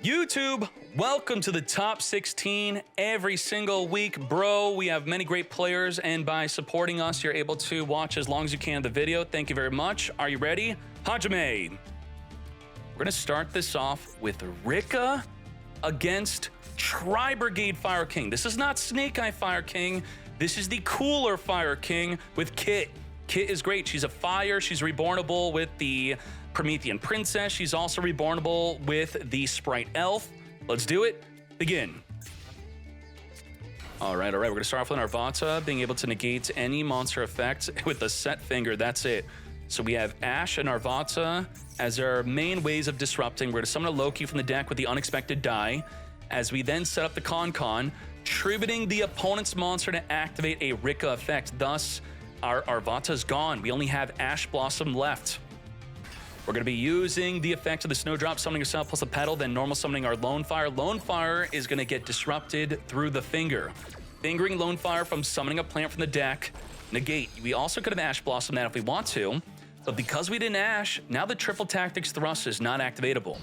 YouTube, welcome to the top 16 every single week, bro. We have many great players, and by supporting us, you're able to watch as long as you can the video. Thank you very much. Are you ready? Hajime. We're gonna start this off with Rikka against Tribrigade Fireking. This is not Snake Eye Fireking. This is the cooler Fireking with Kit. Kit is great. She's a fire. She's rebornable with the Promethean Princess. She's also rebornable with the Spright Elf. Let's do it. Begin. All right. We're going to start off with Arvata, being able to negate any monster effect with a set finger. That's it. So we have Ash and Arvata as our main ways of disrupting. We're going to summon a Loki from the deck with the Unexpected Die, as we then set up the Con, tributing the opponent's monster to activate a Rikka effect. Thus, our Arvata's gone. We only have Ash Blossom left. We're going to be using the effect of the Snowdrop, summoning yourself plus a Petal, then normal summoning our Lone Fire. Lone Fire is going to get disrupted through the finger. Fingering Lone Fire from summoning a plant from the deck, negate. We also could have Ash Blossom that if we want to, but because we didn't Ash, now the Triple Tactics Thrust is not activatable.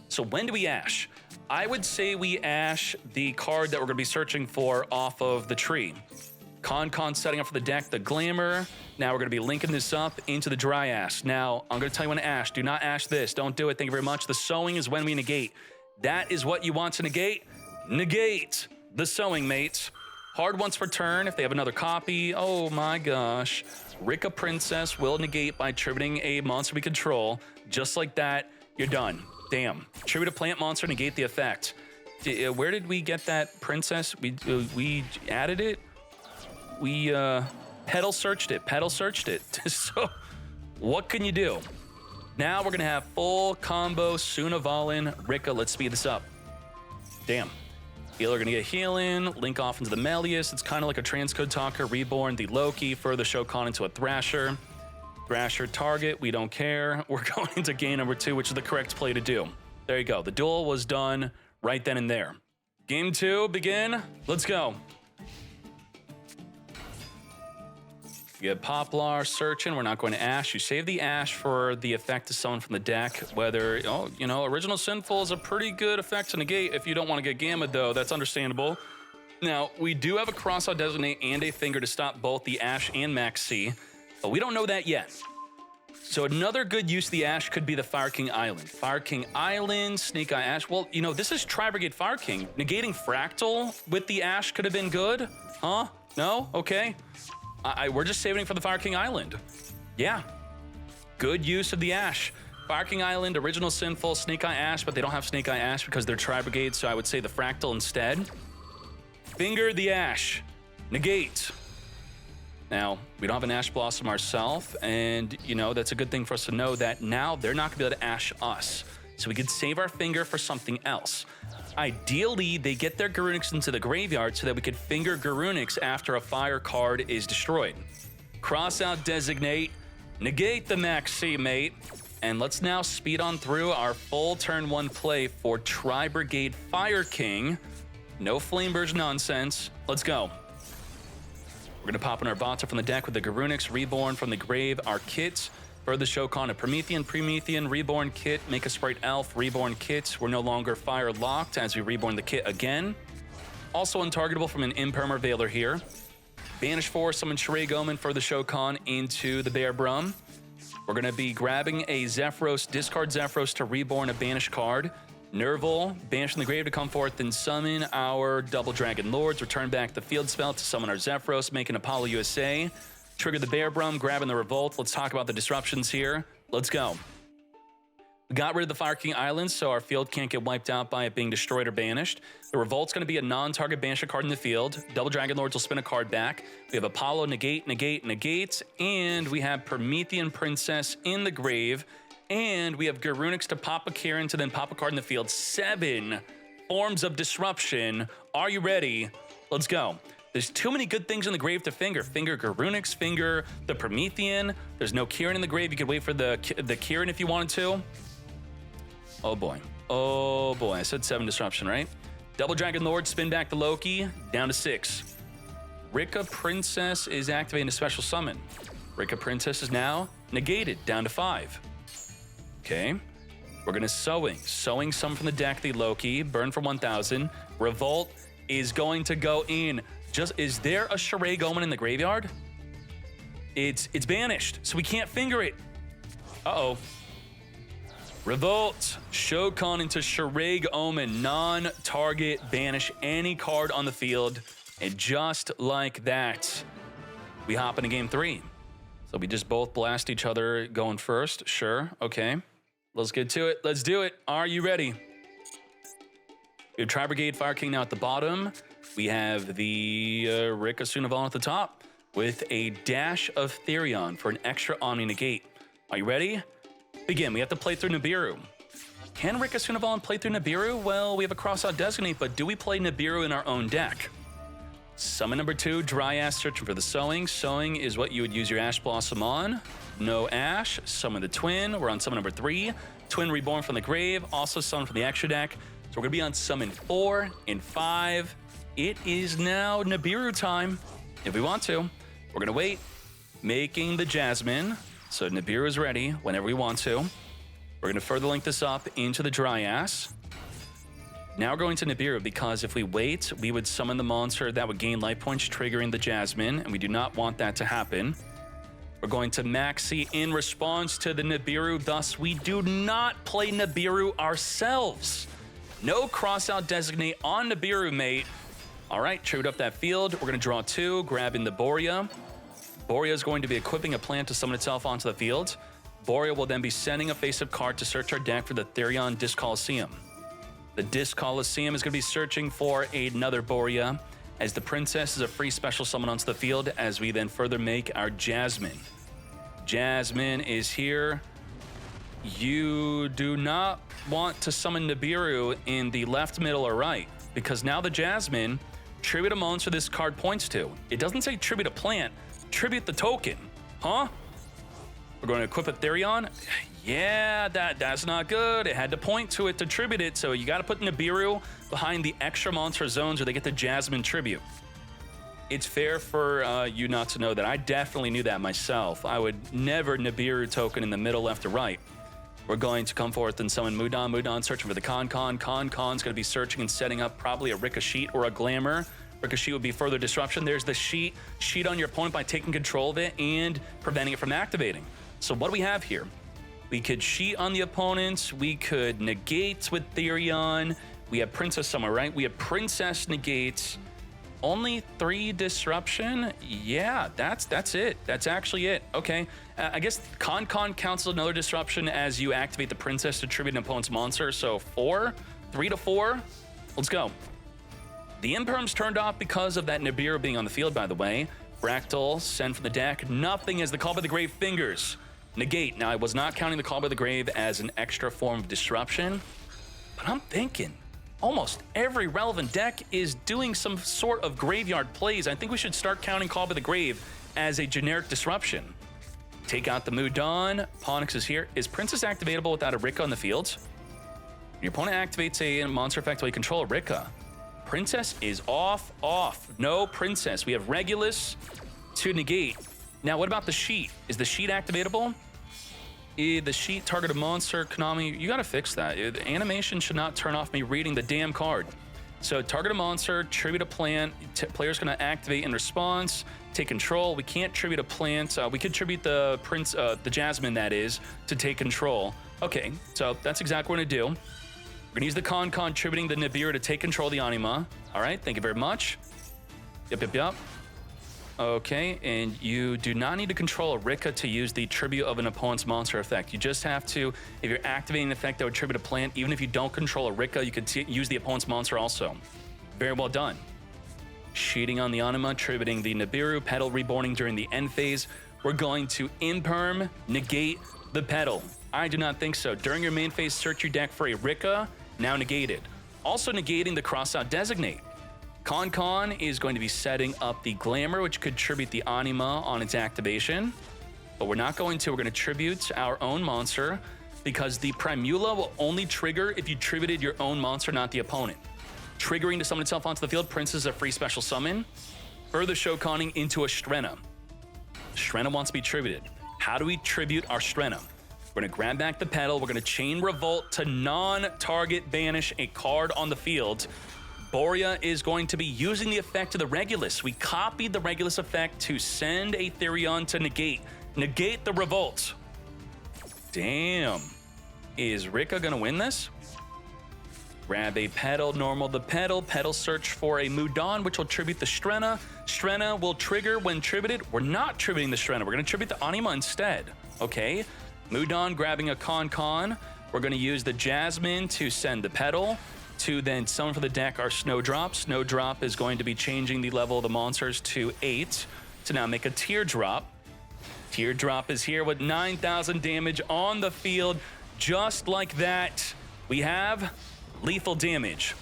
So when do we Ash? I would say we Ash the card that we're going to be searching for off of the tree. Con setting up for the deck, the Glamour. Now we're going to be linking this up into the Dry Ash. Now, I'm going to tell you when to Ash. Do not Ash this. Don't do it. Thank you very much. The Sowing is when we negate. That is what you want to negate. Negate the Sowing, mates. Hard once per turn. If they have another copy, oh my gosh. Rikka Princess will negate by tributing a monster we control. Just like that, you're done. Damn. Tribute a plant monster, negate the effect. Where did we get that princess? We added it? We pedal searched it. So what can you do? Now we're gonna have full combo Sunavalin Rikka. Let's speed this up. Damn. Healer gonna get healing, link off into the Melius. It's kind of like a transcode talker, reborn the Loki, further Shokan into a Thrasher. Thrasher target, we don't care. We're going into game number 2, which is the correct play to do. There you go. The duel was done right then and there. Game 2, begin. Let's go. You get Poplar, searching. We're not going to Ash. You save the Ash for the effect to summon from the deck. Whether, Original Sinful is a pretty good effect to negate. If you don't want to get Gamma, though, that's understandable. Now, we do have a Crossout Designate and a Finger to stop both the Ash and Max C, but we don't know that yet. So another good use of the Ash could be the Fireking Island. Fireking Island, Snake Eye Ash. Well, this is Tribrigade Fireking. Negating Fractal with the Ash could have been good. Huh? No? Okay. We're just saving it for the Fireking Island. Yeah. Good use of the Ash. Fireking Island, Original Sinful, Snake Eye Ash, but they don't have Snake Eye Ash because they're Tribrigade, so I would say the Fractal instead. Finger the Ash. Negate. Now, we don't have an Ash Blossom ourselves, and, that's a good thing for us to know that now they're not going to be able to Ash us. So we could save our Finger for something else. Ideally, they get their Garunix into the graveyard so that we could Finger Garunix after a fire card is destroyed. Cross out Designate, negate the Max C, mate, and let's now speed on through our full turn 1 play for Tribrigade Fireking. No Flameburst nonsense. Let's go. We're going to pop in our Arvata from the deck with the Garunix, Reborn from the grave, our Kits. Further Shokan, a Promethean, Reborn Kit, make a Spright Elf, Reborn Kits. We're no longer fire locked as we Reborn the Kit again. Also untargetable from an Impermer Veiler here. Banish Force, summon Shreg Omen for the Shokan into the Bear Brum. We're going to be grabbing a Zephyros, discard Zephyros to Reborn a Banish card. Nerval, banish from the grave to come forth and summon our Double Dragon Lords. Return back the field spell to summon our Zephyros, make an Apollo USA. Trigger the Bear Brum, grabbing the Revolt. Let's talk about the disruptions here. Let's go. We got rid of the Fireking Island, so our field can't get wiped out by it being destroyed or banished. The Revolt's going to be a non-target banish card in the field. Double Dragon Lords will spin a card back. We have Apollo, negate, and we have Promethean Princess in the grave. And we have Garunix to pop a Kieran to then pop a card in the field. 7 forms of disruption. Are you ready? Let's go. There's too many good things in the grave to Finger. Finger Garunix, Finger the Promethean. There's no Kieran in the grave. You could wait for the Kieran if you wanted to. Oh boy. I said 7 disruption, right? Double Dragon Lord, spin back the Loki, down to 6. Rikka Princess is activating a special summon. Rikka Princess is now negated, down to 5. Okay. We're gonna Sowing some from the deck, the Loki, burn for 1,000. Revolt is going to go in. Is there a Shireg Omen in the graveyard? It's banished, so we can't finger it. Uh-oh. Revolt, Shokan into Shireg Omen, non-target, banish any card on the field, and just like that, we hop into game 3. So we just both blast each other going first. Sure, okay. Let's get to it. Let's do it. Are you ready? We have Tribrigade, Fireking now at the bottom. We have the Rikka Sunaval at the top with a dash of Therion for an extra Omni Negate. Are you ready? Begin. We have to play through Nibiru. Can Rikka Sunaval play through Nibiru? Well, we have a Crossout Designate, but do we play Nibiru in our own deck? Summon number 2, Dryas, searching for the Sowing. Sowing is what you would use your Ash Blossom on. No Ash. Summon the Twin. We're on summon number 3. Twin Reborn from the grave. Also summon from the extra deck. So we're going to be on summon 4 and 5. It is now Nibiru time. If we want to, we're going to wait. Making the Jasmine. So Nibiru is ready whenever we want to. We're going to further link this up into the Dryas. Now we're going to Nibiru because if we wait, we would summon the monster that would gain life points, triggering the Jasmine, and we do not want that to happen. We're going to Maxi in response to the Nibiru, thus we do not play Nibiru ourselves. No Crossout Designate on Nibiru, mate. All right, tribute up that field. We're going to draw 2, grabbing the Borea. Borea is going to be equipping a plant to summon itself onto the field. Borea will then be sending a face-up card to search our deck for the Therion Disc Coliseum. The Disc Coliseum is going to be searching for another Borea, as the Princess is a free special summon onto the field, as we then further make our Jasmine. Jasmine is here. You do not want to summon Nibiru in the left, middle, or right, because now the Jasmine, tribute a monster this card points to. It doesn't say tribute a plant, tribute the token. Huh? We're going to equip a Therion. Yeah, that's not good. It had to point to it to tribute it, so you got to put Nibiru behind the extra monster zones where they get the Jasmine tribute. It's fair for you not to know that. I definitely knew that myself. I would never Nibiru token in the middle, left, or right. We're going to come forth and summon Mudan. Mudan searching for the Con-Con. Con-Con's going to be searching and setting up probably a Rikka Sheet or a Glamour. Rikka Sheet would be further disruption. There's the Sheet. Sheet on your opponent by taking control of it and preventing it from activating. So what do we have here? We could Sheet on the opponent. We could negate with Therion. We have Princess somewhere, right? We have Princess negates. Only 3 disruption? Yeah, that's it. That's actually it. Okay. I guess Con-Con counts as another disruption as you activate the Princess to tribute an opponent's monster. So 4? 3 to 4? Let's go. The Imperm's turned off because of that Nibiru being on the field, by the way. Fractal, send from the deck. Nothing as the Call by the Grave fingers. Negate. Now, I was not counting the Call by the Grave as an extra form of disruption, but I'm thinking almost every relevant deck is doing some sort of graveyard plays. I think we should start counting Call by the Grave as a generic disruption. Take out the Mudan. Ponix is here. Is Princess activatable without a Rikka on the field? Your opponent activates a monster effect while you control a Rikka. Princess is off. No Princess. We have Regulus to negate. Now, what about the Sheet? Is the Sheet activatable? The Sheet target a monster. Konami, you gotta fix that. The animation should not turn off me reading the damn card. So target a monster, tribute a plant. Player's gonna activate in response, take control. We can't tribute a plant. We could tribute the the Jasmine, that is, to take control. Okay, so that's exactly what we're gonna do. We're gonna use the Con-Con tributing the Nibiru to take control of the Anima. All right, thank you very much. Yep. Okay, and you do not need to control a Rikka to use the tribute of an opponent's monster effect. You just have to, if you're activating an effect that would tribute a plant, even if you don't control a Rikka, you could use the opponent's monster also. Very well done. Sheeting on the Anima, tributing the Nibiru, Petal reborning during the end phase. We're going to Imperm, negate the Petal. I do not think so. During your main phase, search your deck for a Rikka, now negated. Also negating the Crossout Designate. Con-Con is going to be setting up the Glamour, which could tribute the Anima on its activation. But we're not going to. We're going to tribute our own monster because the Primula will only trigger if you tributed your own monster, not the opponent. Triggering to summon itself onto the field, Princess is a free special summon. Further Shokaning into a Strenna. Strenna wants to be tributed. How do we tribute our Strenna? We're gonna grab back the pedal. We're gonna chain revolt to non-target banish a card on the field. Borea is going to be using the effect of the Regulus. We copied the Regulus effect to send a Therion to negate the revolt. Damn. Is Rikka gonna win this? Grab a pedal, normal the pedal. Pedal search for a Mudan, which will tribute the Strenna. Strenna will trigger when tributed. We're not tributing the Strenna. We're gonna tribute the Anima instead, okay? Mudan grabbing a Con. We're gonna use the Jasmine to send the pedal. To then summon for the deck our Snowdrop. Snowdrop is going to be changing the level of the monsters to 8 to now make a Teardrop. Teardrop is here with 9,000 damage on the field. Just like that, we have lethal damage.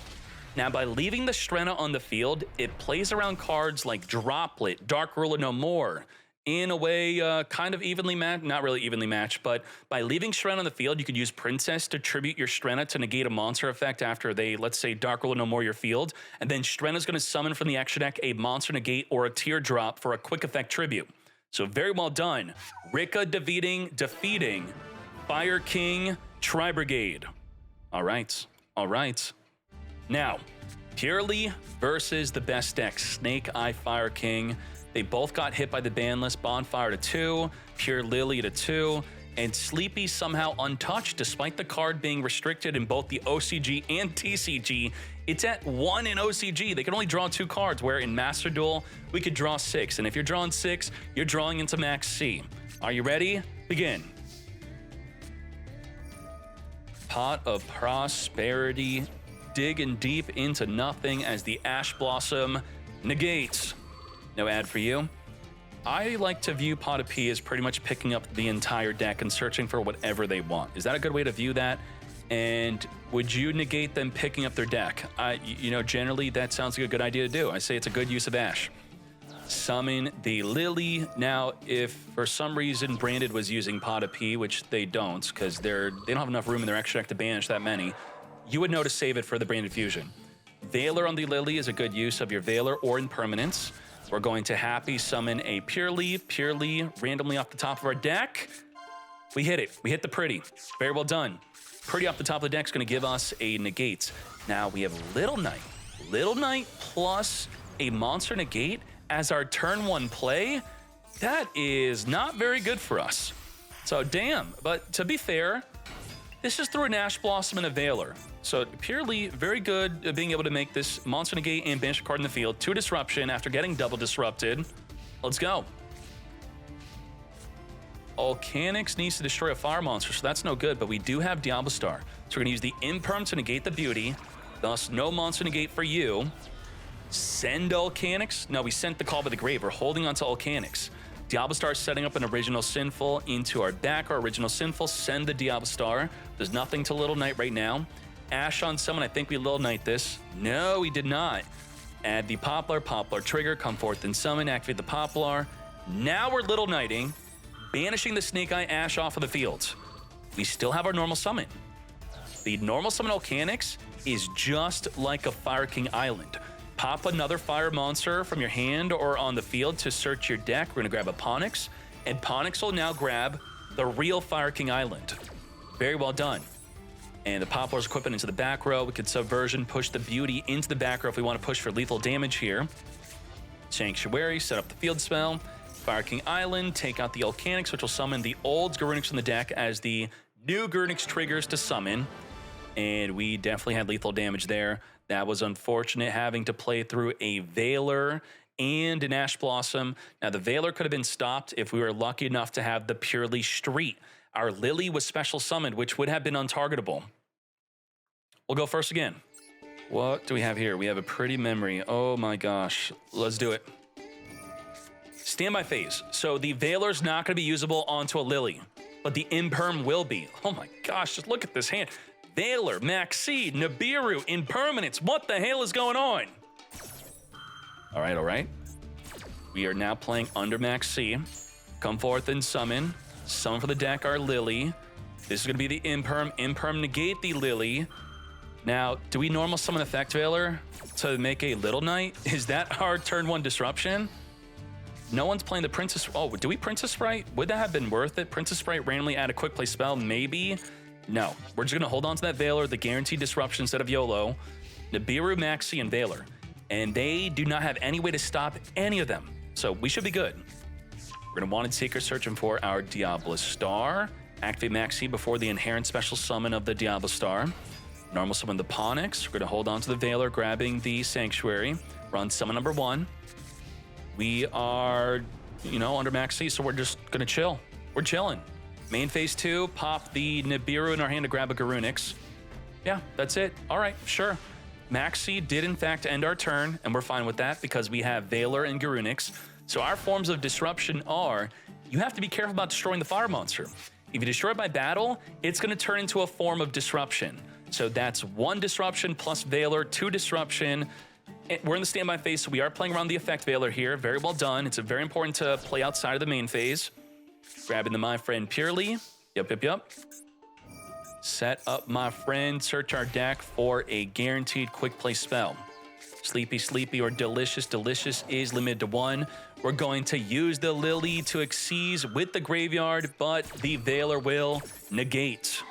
Now, by leaving the Strenna on the field, it plays around cards like Droplet, Dark Ruler No More, in a way kind of evenly matched, not really evenly matched, but by leaving Strenna on the field, you could use Princess to tribute your Strenna to negate a monster effect after they, let's say, Dark Ruler No More your field, and then Strenna's going to summon from the extra deck a monster negate or a Teardrop for a quick effect tribute. So very well done. Rikka defeating Fireking Tribrigade. All right. Now, Purrely versus the best deck, Snake Eye Fireking. They both got hit by the ban list. Bonfire to 2, Pure Lily to 2, and Sleepy somehow untouched despite the card being restricted in both the OCG and TCG. It's at 1 in OCG. They can only draw 2 cards, where in Master Duel, we could draw 6. And if you're drawing 6, you're drawing into Max C. Are you ready? Begin. Pot of Prosperity, digging deep into nothing as the Ash Blossom negates. No ad for you. I like to view Pot of P as pretty much picking up the entire deck and searching for whatever they want. Is that a good way to view that? And would you negate them picking up their deck? Generally that sounds like a good idea to do. I say it's a good use of Ash. Summon the Lily. Now, if for some reason Branded was using Pot of P, which they don't, because they don't have enough room in their extra deck to banish that many, you would know to save it for the Branded Fusion. Veiler on the Lily is a good use of your Veiler or Impermanence. We're going to happy summon a Purrely randomly off the top of our deck. We hit it. We hit the Pretty. Very well done. Pretty off the top of the deck is going to give us a negate. Now we have Little Knight. Little Knight plus a monster negate as our turn 1 play. That is not very good for us. So damn. But to be fair, this is through an Ash Blossom and a Veiler. So Purrely, very good at being able to make this monster negate and banish a card in the field. 2 disruption after getting double disrupted. Let's go. Volcanics needs to destroy a fire monster, so that's no good, but we do have Diablo Star. So we're gonna use the Imperm to negate the beauty, thus no monster negate for you. Send Volcanics. No, we sent the Call by the Grave. We're holding on to Volcanics. Diablo Star setting up an Original Sinful into our back. Our Original Sinful, send the Diablo Star. There's nothing to Little Knight right now. Ash on someone, I think we Little Knight this. No, we did not. Add the Poplar trigger, come forth and summon, activate the Poplar. Now we're Little Knighting, banishing the Snake Eye Ash off of the field. We still have our normal summon. The normal summon Volcanics is just like a Fireking Island. Pop another fire monster from your hand or on the field to search your deck. We're gonna grab a Ponix, and Ponix will now grab the real Fireking Island. Very well done. And the Poplar's equipment into the back row. We could Subversion, push the Beauty into the back row if we want to push for lethal damage here. Sanctuary, set up the field spell. Fireking Island, take out the Volcanics, which will summon the old Garunix from the deck as the new Garunix triggers to summon. And we definitely had lethal damage there. That was unfortunate, having to play through a Veiler and an Ash Blossom. Now, the Veiler could have been stopped if we were lucky enough to have the Purrely Street. Our Lily was special summoned, which would have been untargetable. We'll go first again. What do we have here? We have a Pretty Memory. Oh my gosh. Let's do it. Standby phase. So the Veiler's not going to be usable onto a Lily, but the Imperm will be. Oh my gosh, just look at this hand. Veiler, Maxi, Nibiru, Impermanence. What the hell is going on? All right. We are now playing under Maxi. Come forth and summon. Summon for the deck our Lily. This is going to be the Imperm. Imperm negate the Lily. Now, do we normal summon Effect Veiler to make a Little Knight? Is that our turn 1 disruption? No one's playing the Princess. Oh, do we Princess Spright? Would that have been worth it? Princess Spright randomly add a quick play spell? Maybe. No. We're just going to hold on to that Veiler, the guaranteed disruption instead of YOLO. Nibiru, Maxi, and Veiler. And they do not have any way to stop any of them. So we should be good. We're going to Wanted Seeker searching for our Diablo Star. Activate Maxi before the inherent special summon of the Diablo Star. Normal summon the Ponix. We're going to hold on to the Veiler, grabbing the Sanctuary. We're on summon number 1. We are, under Maxi, so we're just going to chill. We're chilling. Main phase 2, pop the Nibiru in our hand to grab a Garunix. Yeah, that's it. All right, sure. Maxi did, in fact, end our turn, and we're fine with that because we have Veiler and Garunix. So our forms of disruption are, you have to be careful about destroying the fire monster. If you destroy it by battle, it's going to turn into a form of disruption. So that's 1 disruption plus Veiler, 2 disruption. We're in the standby phase, so we are playing around the effect Veiler here. Very well done. It's very important to play outside of the main phase. Grabbing the my friend Purrely. Yep. Set up my friend. Search our deck for a guaranteed quick play spell. Sleepy or Delicious is limited to 1. We're going to use the Lily to Xyz with the graveyard, but the Veiler will negate.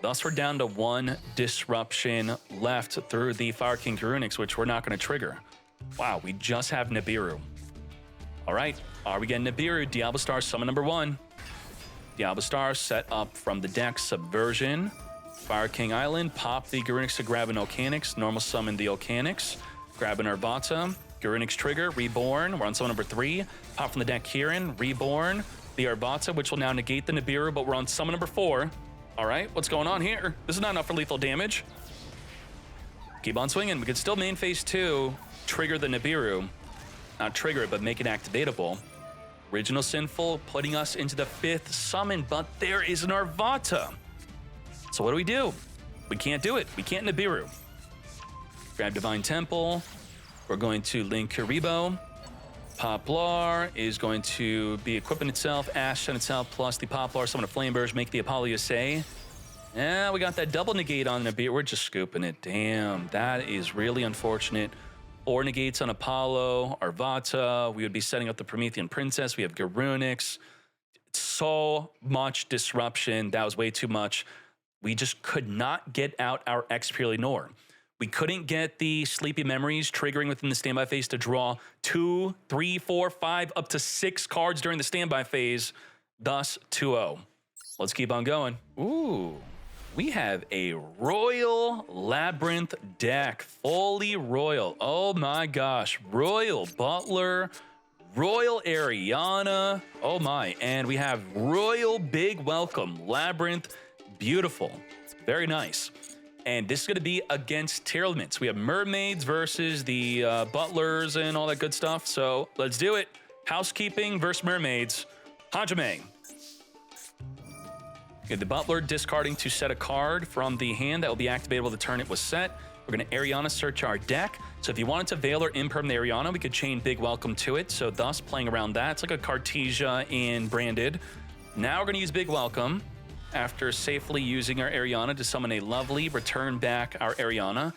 Thus, we're down to 1 disruption left through the Fireking Garunix, which we're not going to trigger. Wow, we just have Nibiru. All right, are we getting Nibiru? Diablo Star, summon number 1. Diablo Star set up from the deck, Subversion. Fireking Island, pop the Garunix to grab an Volcanix. Normal summon the Volcanix. Grab an Arvata. Garunix trigger, Reborn. We're on summon number 3. Pop from the deck Kieran, Reborn. The Arvata, which will now negate the Nibiru, but we're on summon number 4. All right, what's going on here? This is not enough for lethal damage. Keep on swinging. We could still main phase 2, trigger the Nibiru. Not trigger it, but make it activatable. Original Sinful putting us into the 5th summon, but there is an Arvata. So what do? We can't do it. We can't Nibiru. Grab Divine Temple. We're going to link Karibo. Poplar is going to be equipping itself, Ash on itself, plus the Poplar, summon a Flame Burst, make the Apollo say. Yeah, we got that double negate on Nibiru. We're just scooping it. Damn, that is really unfortunate. 4 negates on Apollo, Arvata. We would be setting up the Promethean Princess. We have Garunix. So much disruption. That was way too much. We just could not get out our Purrely nor. We couldn't get the Sleepy Memories triggering within the standby phase to draw 2, 3, 4, 5, up to 6 cards during the standby phase. Thus, 2-0. Let's keep on going. Ooh. We have a Royal Labyrinth deck, fully royal. Oh my gosh, Royal Butler, Royal Ariana, oh my, and we have Royal Big Welcome, Labyrinth, beautiful, very nice. And this is going to be against Tellarknights. We have Mermaids versus the Butlers and all that good stuff, so let's do it. Housekeeping versus Mermaids, Hajime. Okay, the Butler discarding to set a card from the hand that will be activatable the turn it was set. We're going to Ariana search our deck. So if you wanted to Veil or Imperm the Ariana, we could chain Big Welcome to it. So thus playing around that. It's like a Cartesia in Branded. Now we're going to use Big Welcome after safely using our Ariana to summon a lovely, return back our Ariana.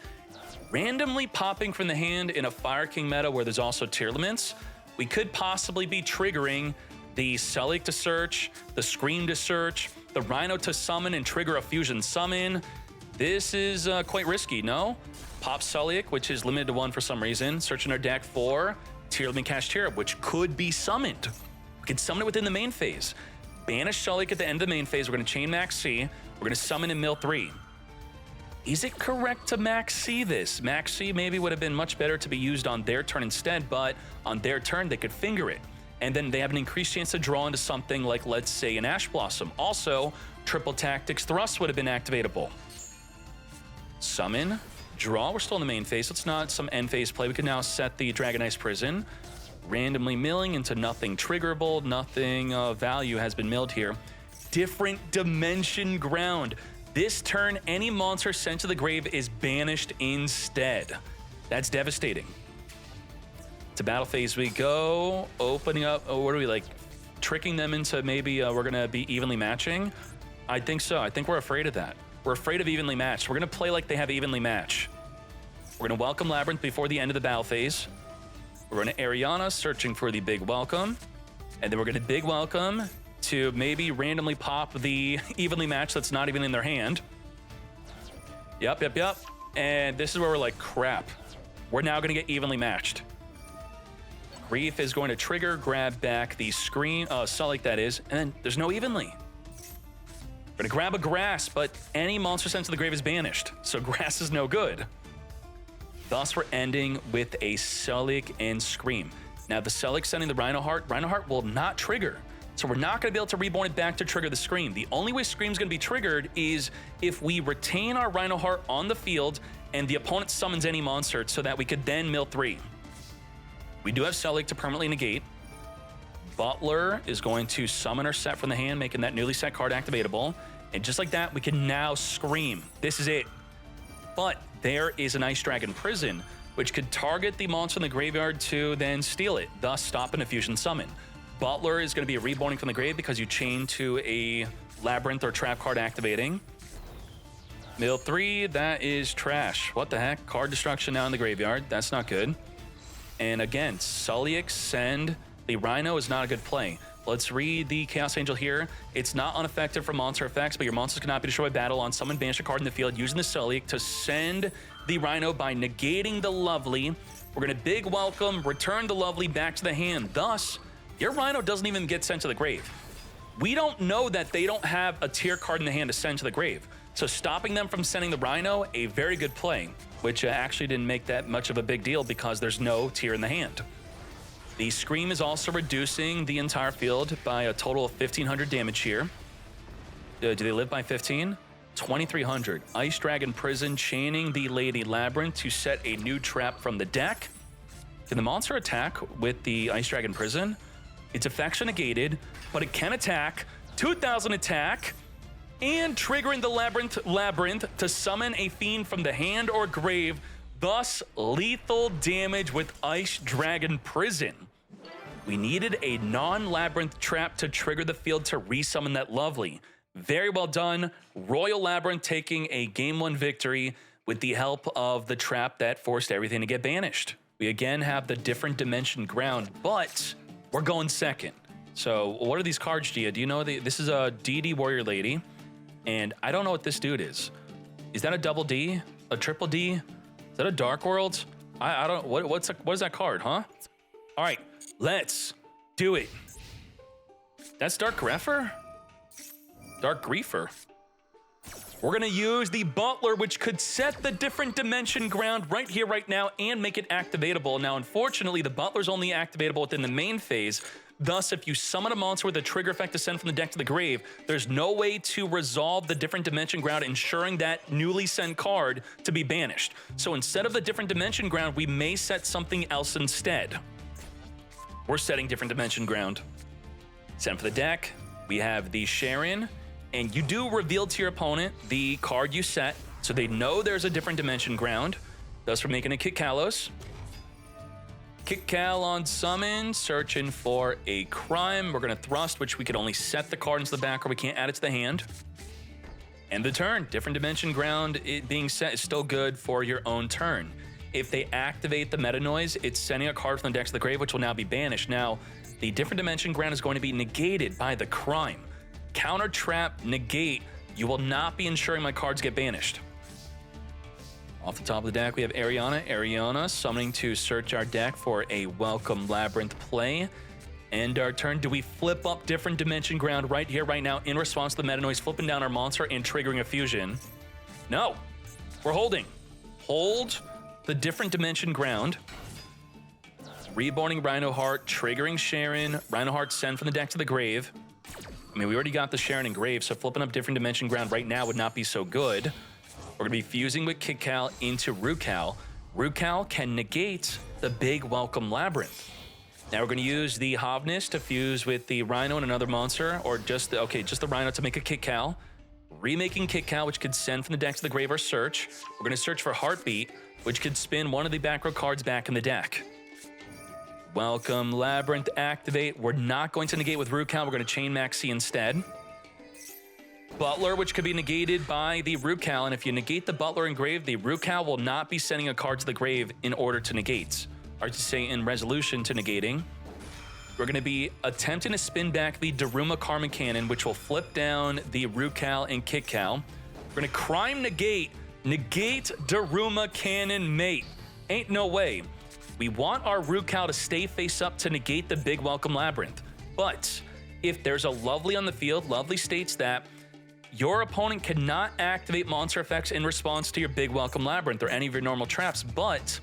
Randomly popping from the hand in a Fireking meta where there's also Tellarknights, we could possibly be triggering the Celic to search, the Scream to search, the Rhino to summon and trigger a fusion summon. This is quite risky, no? Pop Celic, which is limited to 1 for some reason. Searching our deck for Tellarknight Kashtira, which could be summoned. We could summon it within the main phase. Banish Celic at the end of the main phase. We're going to chain Max C. We're going to summon in mill 3. Is it correct to Max C this? Max C maybe would have been much better to be used on their turn instead, but on their turn, they could finger it. And then they have an increased chance to draw into something like, let's say, an Ash Blossom. Also, Triple Tactics Thrust would have been activatable. Summon, draw. We're still in the main phase. It's not some end phase play. We can now set the Dragon Ice Prison. Randomly milling into nothing triggerable. Nothing of value has been milled here. Different Dimension Ground. This turn, any monster sent to the grave is banished instead. That's devastating. To battle phase we go, opening up, oh, what are we like, tricking them into maybe we're gonna be evenly matching? I think so, I think we're afraid of that. We're afraid of evenly matched. We're gonna play like they have evenly match. We're gonna welcome Labyrinth before the end of the battle phase. We're going to Ariana, searching for the big welcome. And then we're going to big welcome to maybe randomly pop the evenly matched that's not even in their hand. Yep. And this is where we're like, crap. We're now going to get evenly matched. Grief is going to trigger, grab back the screen, Sullik that is, and then there's no evenly. We're going to grab a grass, but any monster sent to the grave is banished, so grass is no good. Thus, we're ending with a Sullik and Scream. Now, the Sullik sending the Rhino Heart will not trigger. So we're not going to be able to reborn it back to trigger the Scream. The only way Scream's going to be triggered is if we retain our Rhino Heart on the field and the opponent summons any monster so that we could then mill 3. We do have Sullik to permanently negate. Butler is going to summon our set from the hand, making that newly set card activatable. And just like that, we can now Scream. This is it. But there is an Ice Dragon Prison, which could target the monster in the graveyard to then steal it, thus stopping a fusion summon. Butler is going to be a reborning from the grave because you chain to a Labyrinth or Trap card activating. Mill 3, that is trash. What the heck? Card destruction now in the graveyard. That's not good. And again, Sullik send the Rhino is not a good play. Let's read the Chaos Angel here. It's not unaffected from monster effects, but your monsters cannot be destroyed by battle on summon banish a card in the field using the Sullik to send the Rhino by negating the Lovely. We're going to big welcome, return the Lovely back to the hand. Thus, your Rhino doesn't even get sent to the grave. We don't know that they don't have a tier card in the hand to send to the grave. So stopping them from sending the Rhino, a very good play, which actually didn't make that much of a big deal because there's no tier in the hand. The Scream is also reducing the entire field by a total of 1,500 damage here. Do they live by 15? 2,300. Ice Dragon Prison chaining the Lady Labyrinth to set a new trap from the deck. Can the monster attack with the Ice Dragon Prison? Its effects are negated, but it can attack. 2,000 attack, and triggering the Labyrinth to summon a fiend from the hand or grave, thus lethal damage with Ice Dragon Prison. We needed a non-Labyrinth trap to trigger the field to resummon that Lovely. Very well done. Royal Labyrinth taking a Game 1 victory with the help of the trap that forced everything to get banished. We again have the different dimension ground, but we're going second. So what are these cards, Gia? Do you know this is a DD Warrior Lady, and I don't know what this dude is. Is that a double D? A triple D? Is that a Dark World? I don't. What is that card, huh? All right, let's do it. That's Dark Greffer? Dark Griefer. We're gonna use the Butler, which could set the different dimension ground right here, right now, and make it activatable. Now, unfortunately, the Butler's only activatable within the main phase. Thus, if you summon a monster with a trigger effect to send from the deck to the grave, there's no way to resolve the different dimension ground, ensuring that newly sent card to be banished. So instead of the different dimension ground, we may set something else instead. We're setting different dimension ground. Send for the deck. We have the Sharon, and you do reveal to your opponent the card you set, so they know there's a different dimension ground. Thus, we're making a Kick Kalos. Kick Cal on summon, searching for a crime. We're going to thrust, which we could only set the card into the back, or we can't add it to the hand. End the turn. Different dimension ground, it being set, is still good for your own turn. If they activate the Meta Noise, it's sending a card from the deck to the grave, which will now be banished. Now, the different dimension ground is going to be negated by the crime. Counter trap, negate. You will not be ensuring my cards get banished. Off the top of the deck, we have Ariana. Ariana summoning to search our deck for a Welcome Labyrinth play. End our turn. Do we flip up different dimension ground right here, right now, in response to the Meta Noise, flipping down our monster and triggering a fusion? No. We're holding. Hold the different dimension ground. Reborning Rhino Heart, triggering Sharon. Rhino Heart send from the deck to the grave. I mean, we already got the Sharon and grave, so flipping up different dimension ground right now would not be so good. We're going to be fusing with Kick Cal into Rukal. Rukal can negate the big Welcome Labyrinth. Now we're going to use the Hovness to fuse with the Rhino and another monster, or just the Rhino to make a Kick Cal. Remaking Kick Cal, which could send from the deck to the grave or search. We're going to search for Heartbeat, which could spin one of the back row cards back in the deck. Welcome Labyrinth activate. We're not going to negate with Rukal. We're going to chain Maxi instead. Butler, which could be negated by the Rukal, and if you negate the Butler and grave, the Rukal will not be sending a card to the grave in order to negate. or to say in resolution to negating, we're going to be attempting to spin back the Daruma Karma Cannon, which will flip down the Rukal and Kitcal. We're going to crime negate Daruma Cannon mate. Ain't no way. We want our Rukal to stay face up to negate the Big Welcome Labyrinth. But if there's a Lovely on the field, Lovely states that your opponent cannot activate monster effects in response to your Big Welcome Labyrinth or any of your normal traps, but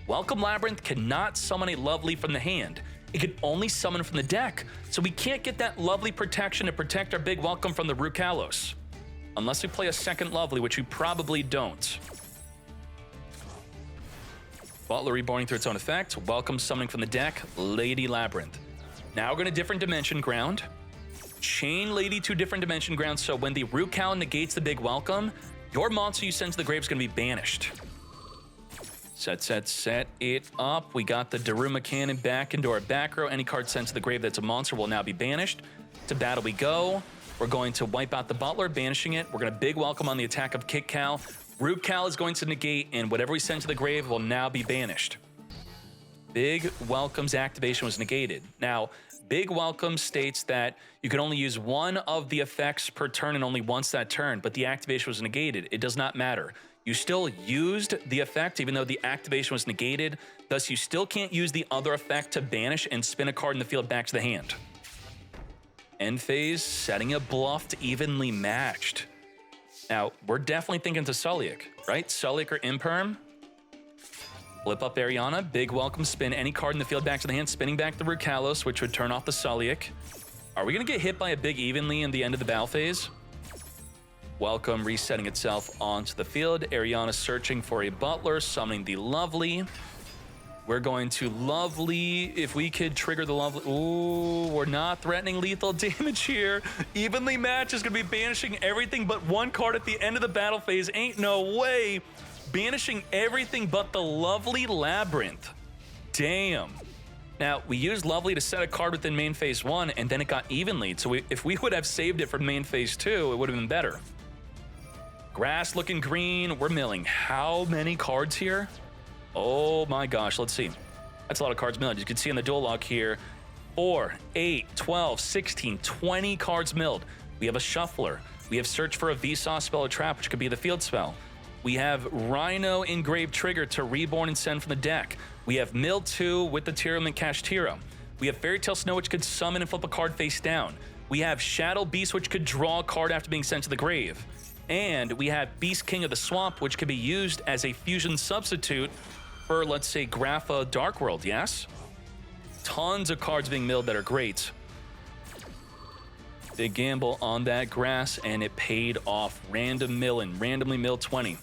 Welcome Labyrinth cannot summon a Lovely from the hand. It can only summon from the deck, so we can't get that Lovely protection to protect our Big Welcome from the Rukalos. Unless we play a second Lovely, which we probably don't. Butler reborning through its own effect. Welcome summoning from the deck, Lady Labyrinth. Now we're going to different dimension ground. Chain Lady to different dimension ground, so when the Rukal negates the Big Welcome, your monster you send to the grave is going to be banished. Set it up. We got the Daruma Cannon back into our back row. Any card sent to the grave that's a monster will now be banished. To battle we go. We're going to wipe out the Butler, banishing it. We're going to Big Welcome on the attack of Kitcal. Rukal is going to negate, and whatever we send to the grave will now be banished. Big Welcome's activation was negated. Now, Big Welcome states that you can only use one of the effects per turn and only once that turn, but the activation was negated. It does not matter. You still used the effect even though the activation was negated, thus you still can't use the other effect to banish and spin a card in the field back to the hand. End phase, setting a bluff to evenly matched. Now, we're definitely thinking to Sulliek, right? Sulliek or Imperm. Flip up Ariana, Big Welcome, spin any card in the field back to the hand, spinning back the Rukalos, which would turn off the Sulliek. Are we going to get hit by a big evenly in the end of the battle phase? Welcome resetting itself onto the field. Ariana searching for a Butler, summoning the Lovely. We're going to Lovely, if we could trigger the Lovely. Ooh, we're not threatening lethal damage here. Evenly match is going to be banishing everything but one card at the end of the battle phase. Ain't no way. Banishing everything but the Lovely Labyrinth. Damn. Now, we used Lovely to set a card within main phase 1, and then it got evenly. So if we would have saved it from main phase 2, it would have been better. Grass looking green. We're milling how many cards here? Oh my gosh, let's see. That's a lot of cards milled. You can see in the duel log here, 4, 8, 12, 16, 20 cards milled. We have a Shuffler. We have Search for a Vsauce spell or trap, which could be the field spell. We have Rhino Engraved Trigger to reborn and send from the deck. We have Mill 2 with the Tearlament Cash Tiro. We have Fairy Tale Snow, which could summon and flip a card face down. We have Shadow Beast, which could draw a card after being sent to the grave. And we have Beast King of the Swamp, which could be used as a fusion substitute for, let's say, Grapha Dark World, yes? Tons of cards being milled that are great. Big gamble on that grass, and it paid off. Random milling, randomly mill 20.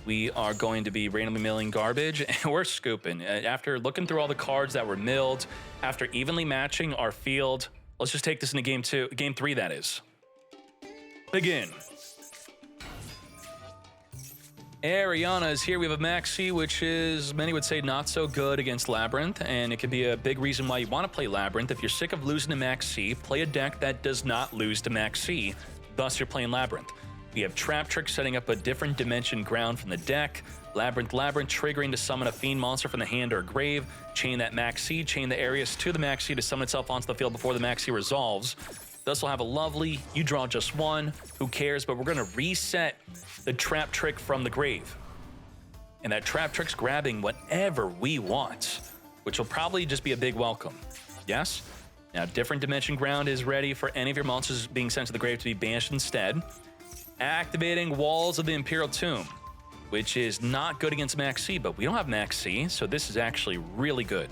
We are going to be randomly milling garbage, and we're scooping. After looking through all the cards that were milled, after evenly matching our field, let's just take this into game 3, that is. Begin. Ariana is here. We have a Maxi, which is, many would say, not so good against Labyrinth, and it could be a big reason why you want to play Labyrinth. If you're sick of losing to Maxi, play a deck that does not lose to Maxi, thus you're playing Labyrinth. We have Trap Trick setting up a different dimension ground from the deck, Labyrinth triggering to summon a Fiend monster from the hand or grave, chain that Maxi, chain the Arius to the Maxi to summon itself onto the field before the Maxi resolves. Thus we'll have a Lovely, you draw just one, who cares, but we're going to reset the Trap Trick from the grave. And that Trap Trick's grabbing whatever we want, which will probably just be a Big Welcome. Yes? Now, different dimension ground is ready for any of your monsters being sent to the grave to be banished instead. Activating Walls of the Imperial Tomb, which is not good against Max C, but we don't have Max C, so this is actually really good.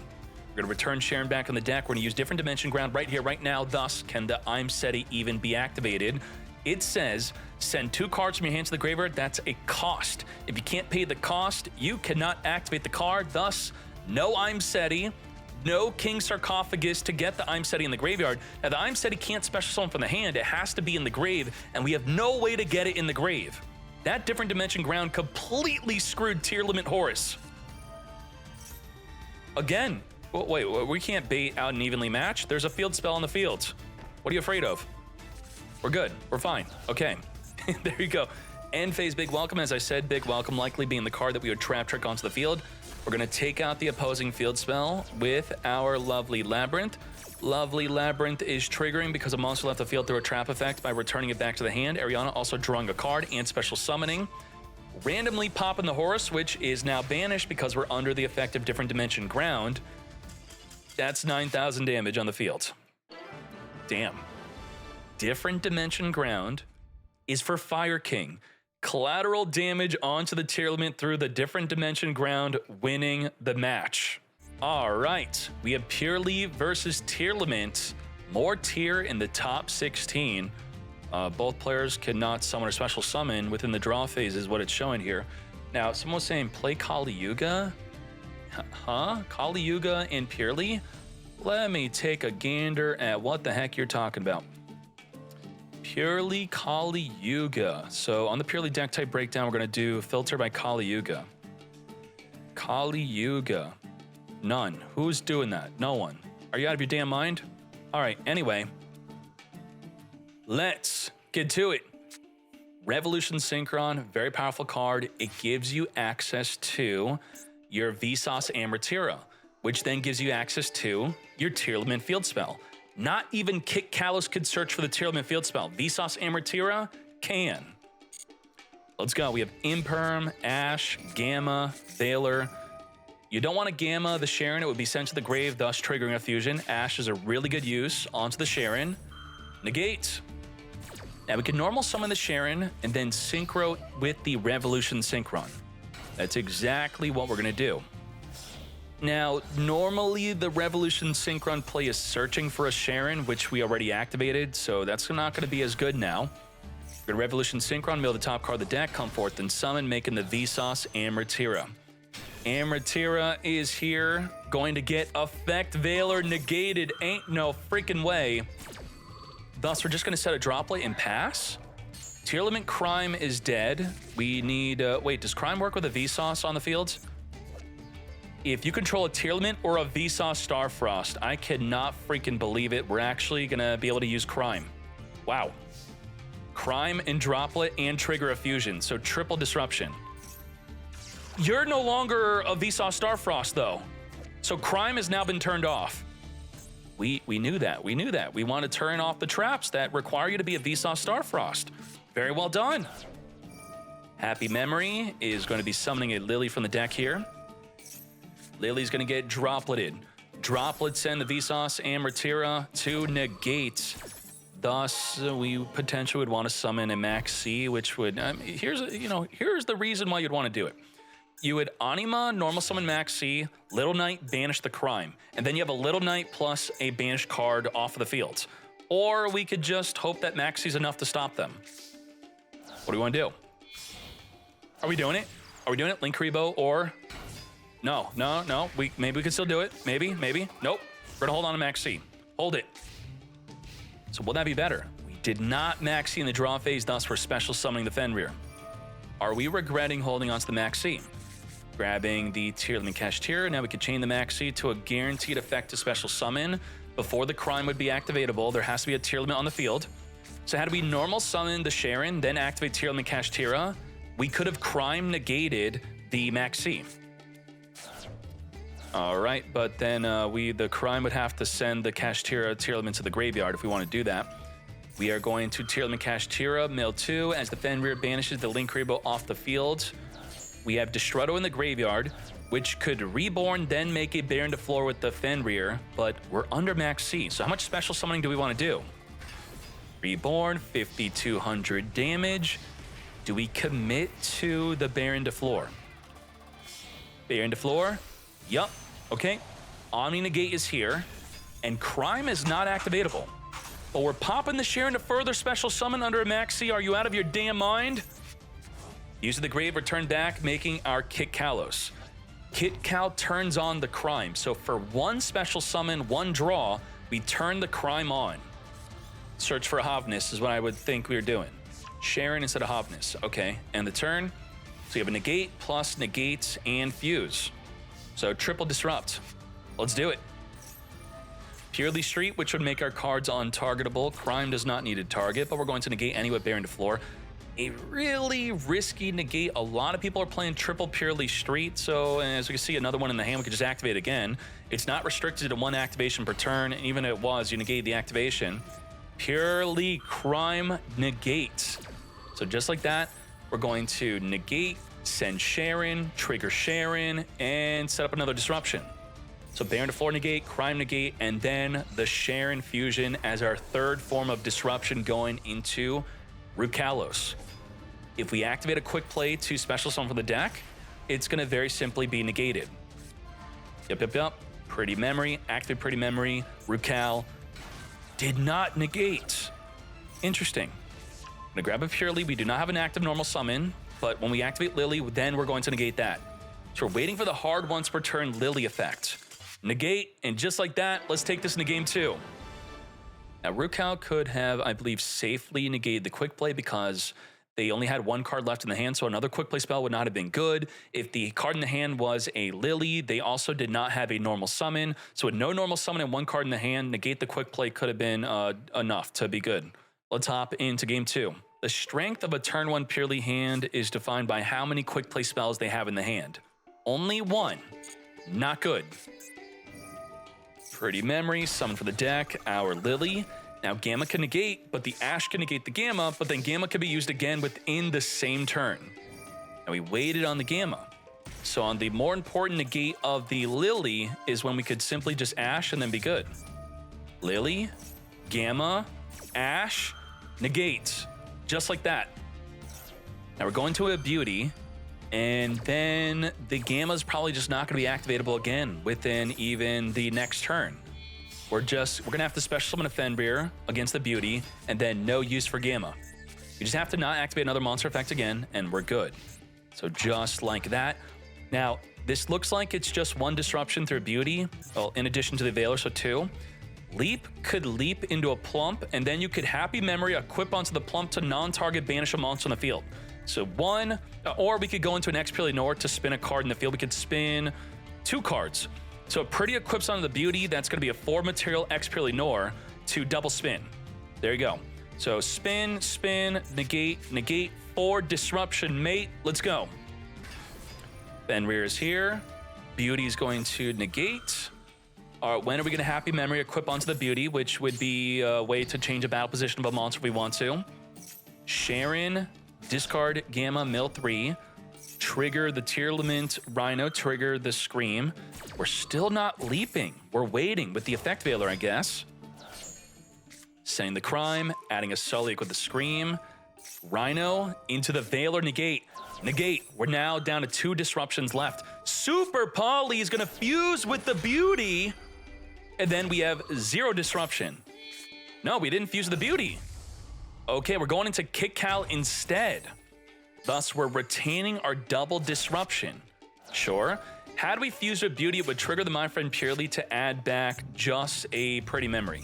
We're going to return Sharon back on the deck. We're going to use different dimension ground right here, right now. Thus, can the I'm Seti even be activated? It says, send 2 cards from your hand to the graveyard. That's a cost. If you can't pay the cost, you cannot activate the card. Thus, no I'm Seti, no King Sarcophagus to get the I'm Seti in the graveyard. Now, the I'm Seti can't special summon from the hand. It has to be in the grave, and we have no way to get it in the grave. That different dimension ground completely screwed Tier Limit Horus. Again, wait, we can't bait out an evenly match. There's a field spell on the field. What are you afraid of? We're good. We're fine. Okay. There you go. End phase Big Welcome. As I said, Big Welcome likely being the card that we would trap trick onto the field. We're going to take out the opposing field spell with our lovely Labyrinth. Lovely Labyrinth is triggering because a monster left the field through a trap effect by returning it back to the hand. Ariana also drawing a card and special summoning. Randomly popping the Horus, which is now banished because we're under the effect of Different Dimension Ground. That's 9,000 damage on the field. Damn. Different Dimension Ground is for Fireking. Collateral damage onto the tier limit through the Different Dimension Ground, winning the match. All right, we have Purrely versus Tearlament. More tier in the top 16. Both players cannot summon or special summon within the draw phase is what it's showing here. Now, someone was saying play Kali Yuga. Huh? Kali Yuga and Purrely? Let me take a gander at what the heck you're talking about. Purrely Kali Yuga. So on the Purrely deck type breakdown, we're going to do filter by Kali Yuga. Kali Yuga. None. Who's doing that? No one. Are you out of your damn mind? All right, anyway. Let's get to it. Revolution Synchron, very powerful card. It gives you access to your Vsauce Amatera, which then gives you access to your Tearlament field spell. Not even Kit Kalos could search for the Tearlament field spell. Vsauce Amatera can. Let's go. We have Imperm, Ash, Gamma, Valor. You don't want to Gamma the Sharon. It would be sent to the grave, thus triggering a fusion. Ash is a really good use onto the Sharon. Negate. Now we can normal summon the Sharon and then synchro with the Revolution Synchron. That's exactly what we're going to do. Now, normally the Revolution Synchron play is searching for a Sharon, which we already activated, so that's not going to be as good now. We're going to Revolution Synchron, mill the top card of the deck, come forth and summon, making the Vsauce Amatera. Amatera is here, going to get Effect Valor negated. Ain't no freaking way. Thus, we're just going to set a droplet and pass. Tearlament Crime is dead. We need... wait, does Crime work with a Vsauce on the field? If you control a Tearlament or a Vsauce Starfrost, I cannot freaking believe it. We're actually going to be able to use Crime. Wow. Crime and Droplet and trigger a fusion, so triple disruption. You're no longer a Vsauce Starfrost, though. So Crime has now been turned off. We knew that. We knew that. We want to turn off the traps that require you to be a Vsauce Starfrost. Very well done. Happy Memory is going to be summoning a Lily from the deck here. Lily's going to get dropleted. Droplets send the Vsauce Amatera to negate. Thus, we potentially would want to summon a Max C, which would... here's the reason why you'd want to do it. You would Anima, normal summon Max C, Little Knight, banish the Crime. And then you have a Little Knight plus a banished card off of the field. Or we could just hope that Max C's enough to stop them. What do we want to do? Are we doing it? Are we doing it? Link Rebo or... No. Maybe we can still do it. Maybe. Nope. We're gonna hold on to Max C. Hold it. So will that be better? We did not Max C in the draw phase, thus we're special summoning the Fenrir. Are we regretting holding on to the Max C? Grabbing the Tearlament Kashtira. Now we could chain the Max C to a guaranteed effect to special summon. Before the Crime would be activatable, there has to be a Tearlament on the field. So had we normal summon the Sharon, then activate Tearlament Kashtira, we could have Crime negated the Max C. All right, but then the Crime would have to send the Kashtira Tearlament to the graveyard if we want to do that. We are going to Tearlament Kashtira, mill 2, as the Fenrir banishes the Link Rebo off the field. We have Destrudo in the graveyard, which could Reborn, then make a Baron to floor with the Fenrir, but we're under Max C, so how much special summoning do we want to do? Reborn, 5,200 damage. Do we commit to the Baron to floor? Baron to floor? Yup. Okay. Omni Negate is here, and Crime is not activatable. But we're popping the Sharon to further special summon under a Max C. Are you out of your damn mind? Use of the grave, return back, making our Kit Kalos. Kit Kal turns on the Crime. So for one special summon, one draw, we turn the Crime on. Search for a Havnis is what I would think we were doing. Sharon instead of Havnis. Okay, and the turn. So you have a Negate plus Negate and Fuse. So triple disrupt. Let's do it. Purrely Street, which would make our cards untargetable. Crime does not need a target, but we're going to negate anyway, Baron to floor. a really risky negate. A lot of people are playing triple Purrely Street, so as we can see, another one in the hand, we could just activate again. It's not restricted to 1 activation per turn, and even if it was, you negate the activation. Purrely Crime Negate. So just like that, we're going to negate, send Sharon, trigger Sharon, and set up another disruption. So Baron to floor negate, Crime negate, and then the Sharon fusion as our third form of disruption going into Rukalos. If we activate a quick play to special summon from the deck, it's going to very simply be negated. Yep. Pretty Memory, activate Pretty Memory, Rukal did not negate. Interesting. I'm gonna grab a Purrely. We do not have an active normal summon, but when we activate Lily, then we're going to negate that. So we're waiting for the hard once per turn Lily effect. Negate, and just like that, let's take this into game 2. Now, Rukal could have, I believe, safely negated the quick play because they only had 1 card left in the hand, so another quick play spell would not have been good. If the card in the hand was a Lily, they also did not have a normal summon. So with no normal summon and 1 card in the hand, negate the quick play could have been enough to be good. Let's hop into game 2. The strength of a turn 1 Purrely hand is defined by how many quick play spells they have in the hand. Only 1. Not good. Pretty Memory, summon for the deck, our Lily. Now Gamma can negate, but the Ash can negate the Gamma, but then Gamma can be used again within the same turn. And we waited on the Gamma. So on the more important negate of the Lily is when we could simply just Ash and then be good. Lily, Gamma, Ash, negate. Just like that. Now we're going to a Beauty, and then the Gamma's probably just not going to be activatable again within even the next turn. We're gonna have to special summon a Fenrir against the Beauty, and then no use for Gamma. You just have to not activate another monster effect again, and we're good. So just like that. Now, this looks like it's just 1 disruption through Beauty, well, in addition to the Veiler, so 2. Leap could leap into a Plump, and then you could Happy Memory equip onto the Plump to non-target banish a monster on the field. So 1, or we could go into an X Purrely Nord to spin a card in the field. We could spin 2 cards. So Pretty equips onto the Beauty. That's going to be a 4 material X Purrely Nord to double spin. There you go. So spin, negate, 4 disruption, mate. Let's go. Fenrir is here. Beauty's going to negate. When are we going to Happy Memory equip onto the Beauty, which would be a way to change a battle position of a monster if we want to. Sharon, discard Gamma, mill 3. Trigger the Tearlament Rhino, trigger the Scream. We're still not leaping. We're waiting with the effect Veiler, I guess. Sending the Crime, adding a Sully with the Scream. Rhino into the Veiler, negate. Negate. We're now down to 2 disruptions left. Super Polly is gonna fuse with the Beauty. And then we have 0 disruption. No, we didn't fuse with the Beauty. Okay, we're going into Kick Cal instead. Thus, we're retaining our double disruption. Sure. Had we fused with Beauty, it would trigger the My Friend Purrely to add back just a Pretty Memory.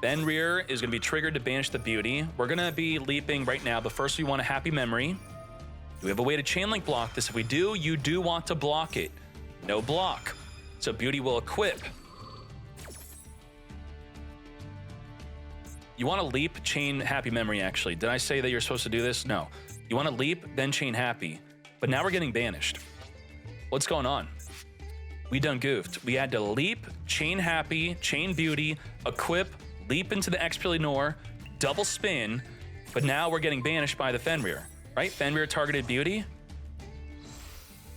Fenrir is going to be triggered to banish the Beauty. We're going to be leaping right now, but first we want a Happy Memory. Do we have a way to chain link block this? If we do, you do want to block it. No block. So Beauty will equip. You want to leap, chain Happy Memory, actually. Did I say that you're supposed to do this? No. You want to leap, then chain Happy. But now we're getting banished. What's going on? We done goofed. We had to leap, chain Happy, chain Beauty, equip, leap into the X Purrely Nord, double spin, but now we're getting banished by the Fenrir, right? Fenrir targeted Beauty?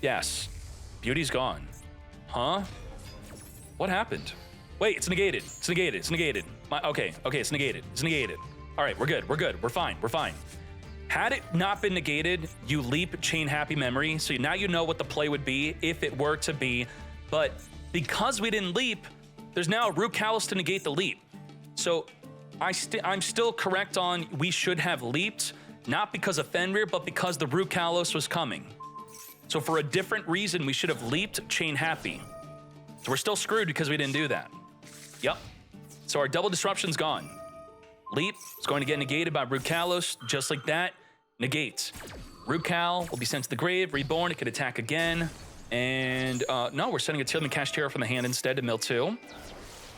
Yes. Beauty's gone. Huh? What happened? Wait, it's negated. It's negated. It's negated. Okay, it's negated. It's negated. All right, we're good. We're good. We're fine. We're fine. Had it not been negated, you leap, chain Happy Memory. So now you know what the play would be if it were to be. But because we didn't leap, there's now a Rukalos to negate the leap. So I'm still correct on we should have leaped, not because of Fenrir, but because the Rukalos was coming. So for a different reason, we should have leaped, chain Happy. So we're still screwed because we didn't do that. Yep. So our double disruption's gone. Leap is going to get negated by Rukalos, just like that. Negates. Rukal will be sent to the grave, reborn. It could attack again. And no, we're sending a Tillman Cash Terror from the hand instead to mill 2.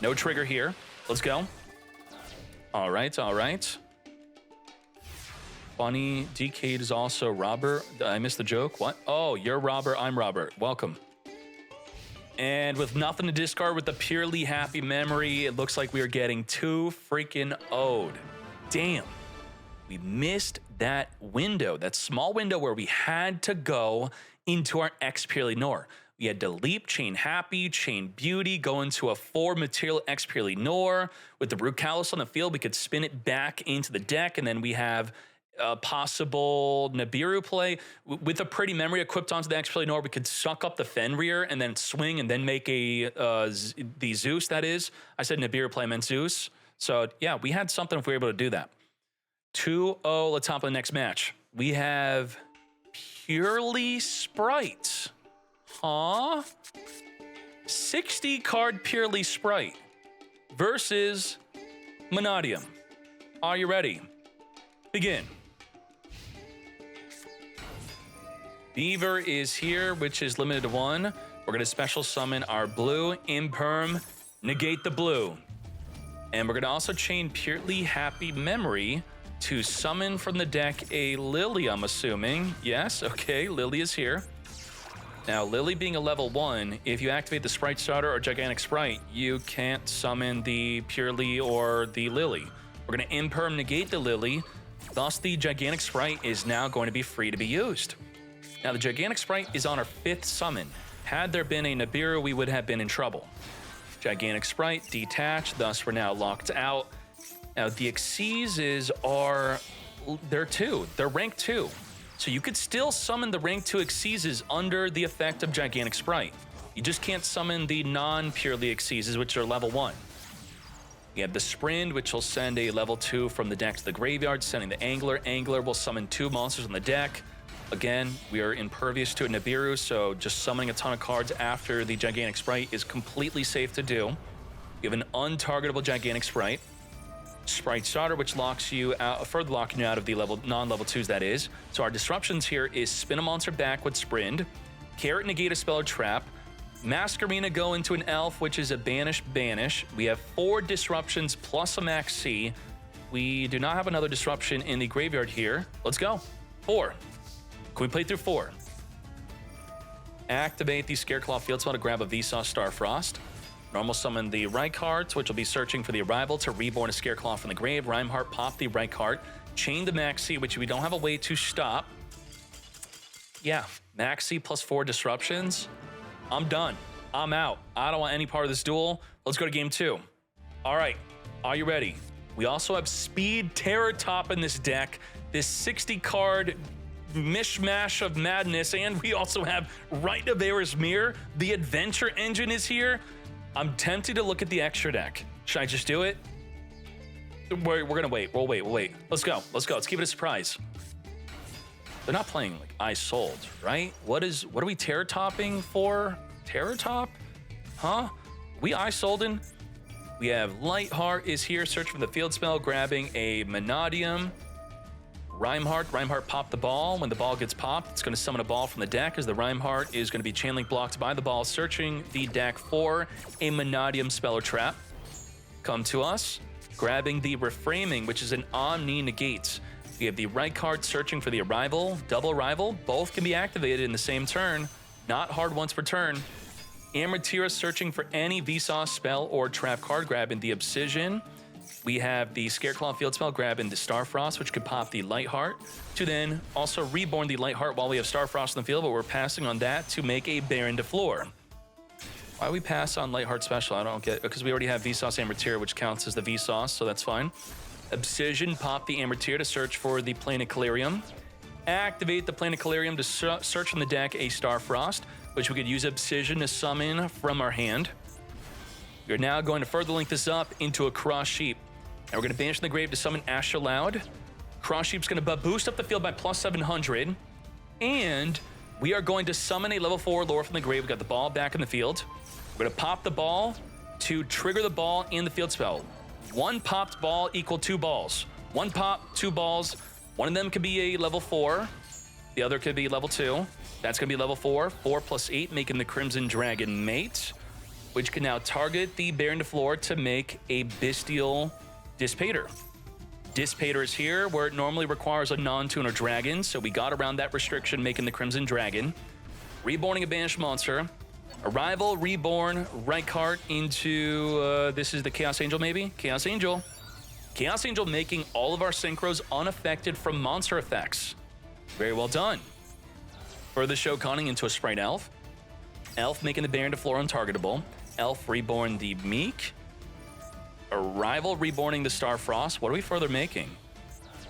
No trigger here. Let's go. All right, all right. funny. DK is also Robert. I missed the joke. What? Oh, you're Robert. I'm Robert. Welcome. And with nothing to discard with the Purrely Happy Memory, it looks like we are getting 2 freaking owed. Damn. We missed that window, that small window where we had to go into our X Purrely Nor. We had to leap, chain Happy, chain Beauty, go into a 4 material X Purrely Nor. With the Root Callus on the field, we could spin it back into the deck, and then we have a possible Nibiru play. With a Pretty Memory equipped onto the X Purrely Nor, we could suck up the Fenrir and then swing and then make the Zeus, that is. I said Nibiru play, I meant Zeus. So yeah, we had something if we were able to do that. 2-0, let's hop on the next match. We have Purrely Spright. Huh? 60 card Purrely Spright versus Mannadium. Are you ready? Begin. Beaver is here, which is limited to 1. We're going to special summon our blue, Imperm, negate the blue. And we're going to also chain Purrely Happy Memory to summon from the deck a Lily, I'm assuming. Yes, okay, Lily is here. Now, Lily being a level 1, if you activate the Spright Starter or Gigantic Spright, you can't summon the Purrely or the Lily. We're going to Imperm negate the Lily, thus the Gigantic Spright is now going to be free to be used. Now, the Gigantic Spright is on our 5th summon. Had there been a Nibiru, we would have been in trouble. Gigantic Spright detached, thus we're now locked out. Now, the Xyzes are, they're 2. They're rank 2. So you could still summon the rank 2 Xyzes under the effect of Gigantic Spright. You just can't summon the non-Purrely Xyzes, which are level 1. We have the Sprint, which will send a level 2 from the deck to the graveyard, sending the Angler. Angler will summon 2 monsters on the deck. Again, we are impervious to a Nibiru, so just summoning a ton of cards after the Gigantic Spright is completely safe to do. You have an untargetable Gigantic Spright. Spright Starter, which locks you out, further locking you out of the non-level 2s, that is. So our disruptions here is spin a monster back with Sprint, Carrot negate a spell or trap, Masquerena go into an elf, which is a banish. We have 4 disruptions plus a max C. We do not have another disruption in the graveyard here. Let's go. 4. Can we play through 4? Activate the Scareclaw field spell to grab a Vsauce Starfrost. Normal summon the Reinhardt, which will be searching for the arrival to reborn a Scareclaw from the grave. Reinhardt, pop the Reinhardt. Chain the Maxi, which we don't have a way to stop. Yeah, Maxi plus 4 disruptions. I'm done. I'm out. I don't want any part of this duel. Let's go to game 2. All right, are you ready? We also have Speed Terror Top in this deck. This 60-card mishmash of madness, and we also have Rite of Ares Mirror. The Adventure Engine is here. I'm tempted to look at the extra deck. Should I just do it? We're gonna wait. We'll wait. Let's go. Let's keep it a surprise. They're not playing like I Sold, right? What are we Terror Topping for? Terror Top? Huh? We I Soldin'? We have Lightheart is here, searching for the field spell, grabbing a Mannadium. Reinhardt popped the ball. When the ball gets popped, it's going to summon a ball from the deck, as the Reinhardt is going to be chain link blocked by the ball, searching the deck for a Mannadium spell or trap. Come to us, grabbing the Reframing, which is an Omni negates. We have the Reinhardt searching for the Arrival, double Arrival. Both can be activated in the same turn, not hard once per turn. Amatera searching for any Vsauce spell or trap card, grabbing the Obsidian. We have the Scareclaw field spell, grabbing the Starfrost, which could pop the Lightheart, to then also reborn the Lightheart while we have Starfrost in the field, but we're passing on that to make a Baron de Fleur. Why we pass on Lightheart special? I don't get it, because we already have Vsauce Amatera, which counts as the Vsauce, so that's fine. Obsidian, pop the Amatera to search for the Planetarium. Activate the Planetarium to search in the deck a Starfrost, which we could use Obsidian to summon from our hand. We're now going to further link this up into a Cross Sheep. And we're going to banish in the grave to summon Asher Loud. Cross Sheep's going to boost up the field by plus 700. And we are going to summon a level 4 lore from the grave. We got the ball back in the field. We're going to pop the ball to trigger the ball in the field spell. 1 popped ball equal 2 balls. 1 pop, 2 balls. One of them could be a level 4. The other could be level 2. That's going to be level 4. 4 plus 8, making the Crimson Dragon mate, which can now target the Baron de Fleur to make a Bestial Dispater. Dissipator is here, where it normally requires a non-tuner dragon, so we got around that restriction, making the Crimson Dragon. Reborning a banished monster. Arrival, Reborn, Rikka into, this is the Chaos Angel maybe? Chaos Angel. Chaos Angel making all of our synchros unaffected from monster effects. Very well done. Further Shokunning into a Spright Elf. Elf making the Baron de Flora untargetable. Elf Reborn the Meek. Arrival Reborning the Starfrost. What are we further making?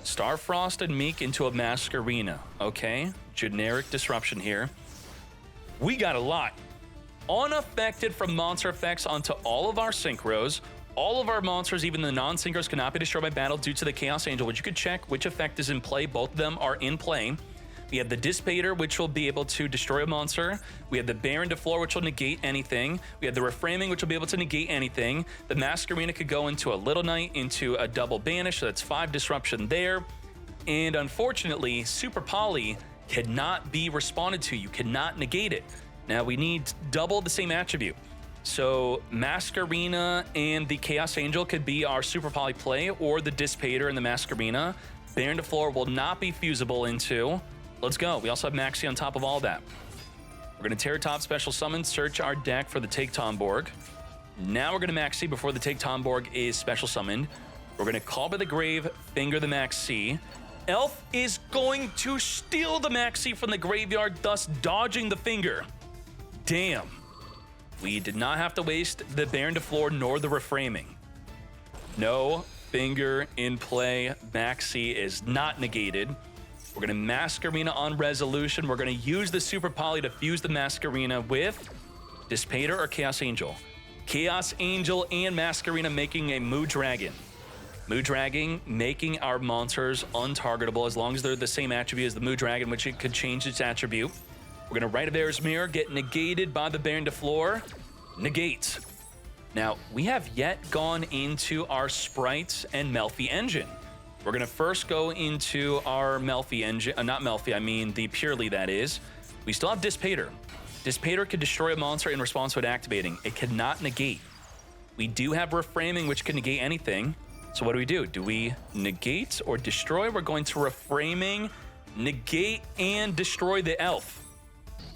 Starfrost and Meek into a Masquerena. Okay, generic disruption here. We got a lot. Unaffected from monster effects onto all of our synchros. All of our monsters, even the non-synchros, cannot be destroyed by battle due to the Chaos Angel, which you could check which effect is in play. Both of them are in play. We have the Dissipator, which will be able to destroy a monster. We have the Baron de Flora, which will negate anything. We have the Reframing, which will be able to negate anything. The Masquerena could go into a Little Knight, into a double banish, so that's 5 disruption there. And unfortunately, Super Poly cannot be responded to. You cannot negate it. Now, we need double the same attribute. So, Masquerena and the Chaos Angel could be our Super Poly play, or the Dissipator and the Masquerena. Baron de Flora will not be fusible into. Let's go. We also have Maxi on top of all that. We're going to Terror Top Special Summon, search our deck for the Take Tomborg. Now we're going to Maxi before the Take Tomborg is Special Summoned. We're going to Call by the Grave, Finger the Maxi. Elf is going to steal the Maxi from the graveyard, thus dodging the Finger. Damn. We did not have to waste the Baron de Flora nor the Reframing. No Finger in play. Maxi is not negated. We're going to Masquerena on Resolution. We're going to use the Super Poly to fuse the Masquerena with Dissipator or Chaos Angel. Chaos Angel and Masquerena making a Moo Dragon. Moo Dragon making our monsters untargetable as long as they're the same attribute as the Moo Dragon, which it could change its attribute. We're going to Rite of Air's Mirror, get negated by the Baron de Flora. Negate. Now, we have yet gone into our Sprites and Melfi engine. We're going to first go into our Melfi engine, not Melfi, I mean the Purrely, that is. We still have Dissipator. Dissipator could destroy a monster in response to it activating. It cannot negate. We do have Reframing, which can negate anything. So what do? Do we negate or destroy? We're going to Reframing, negate, and destroy the Elf.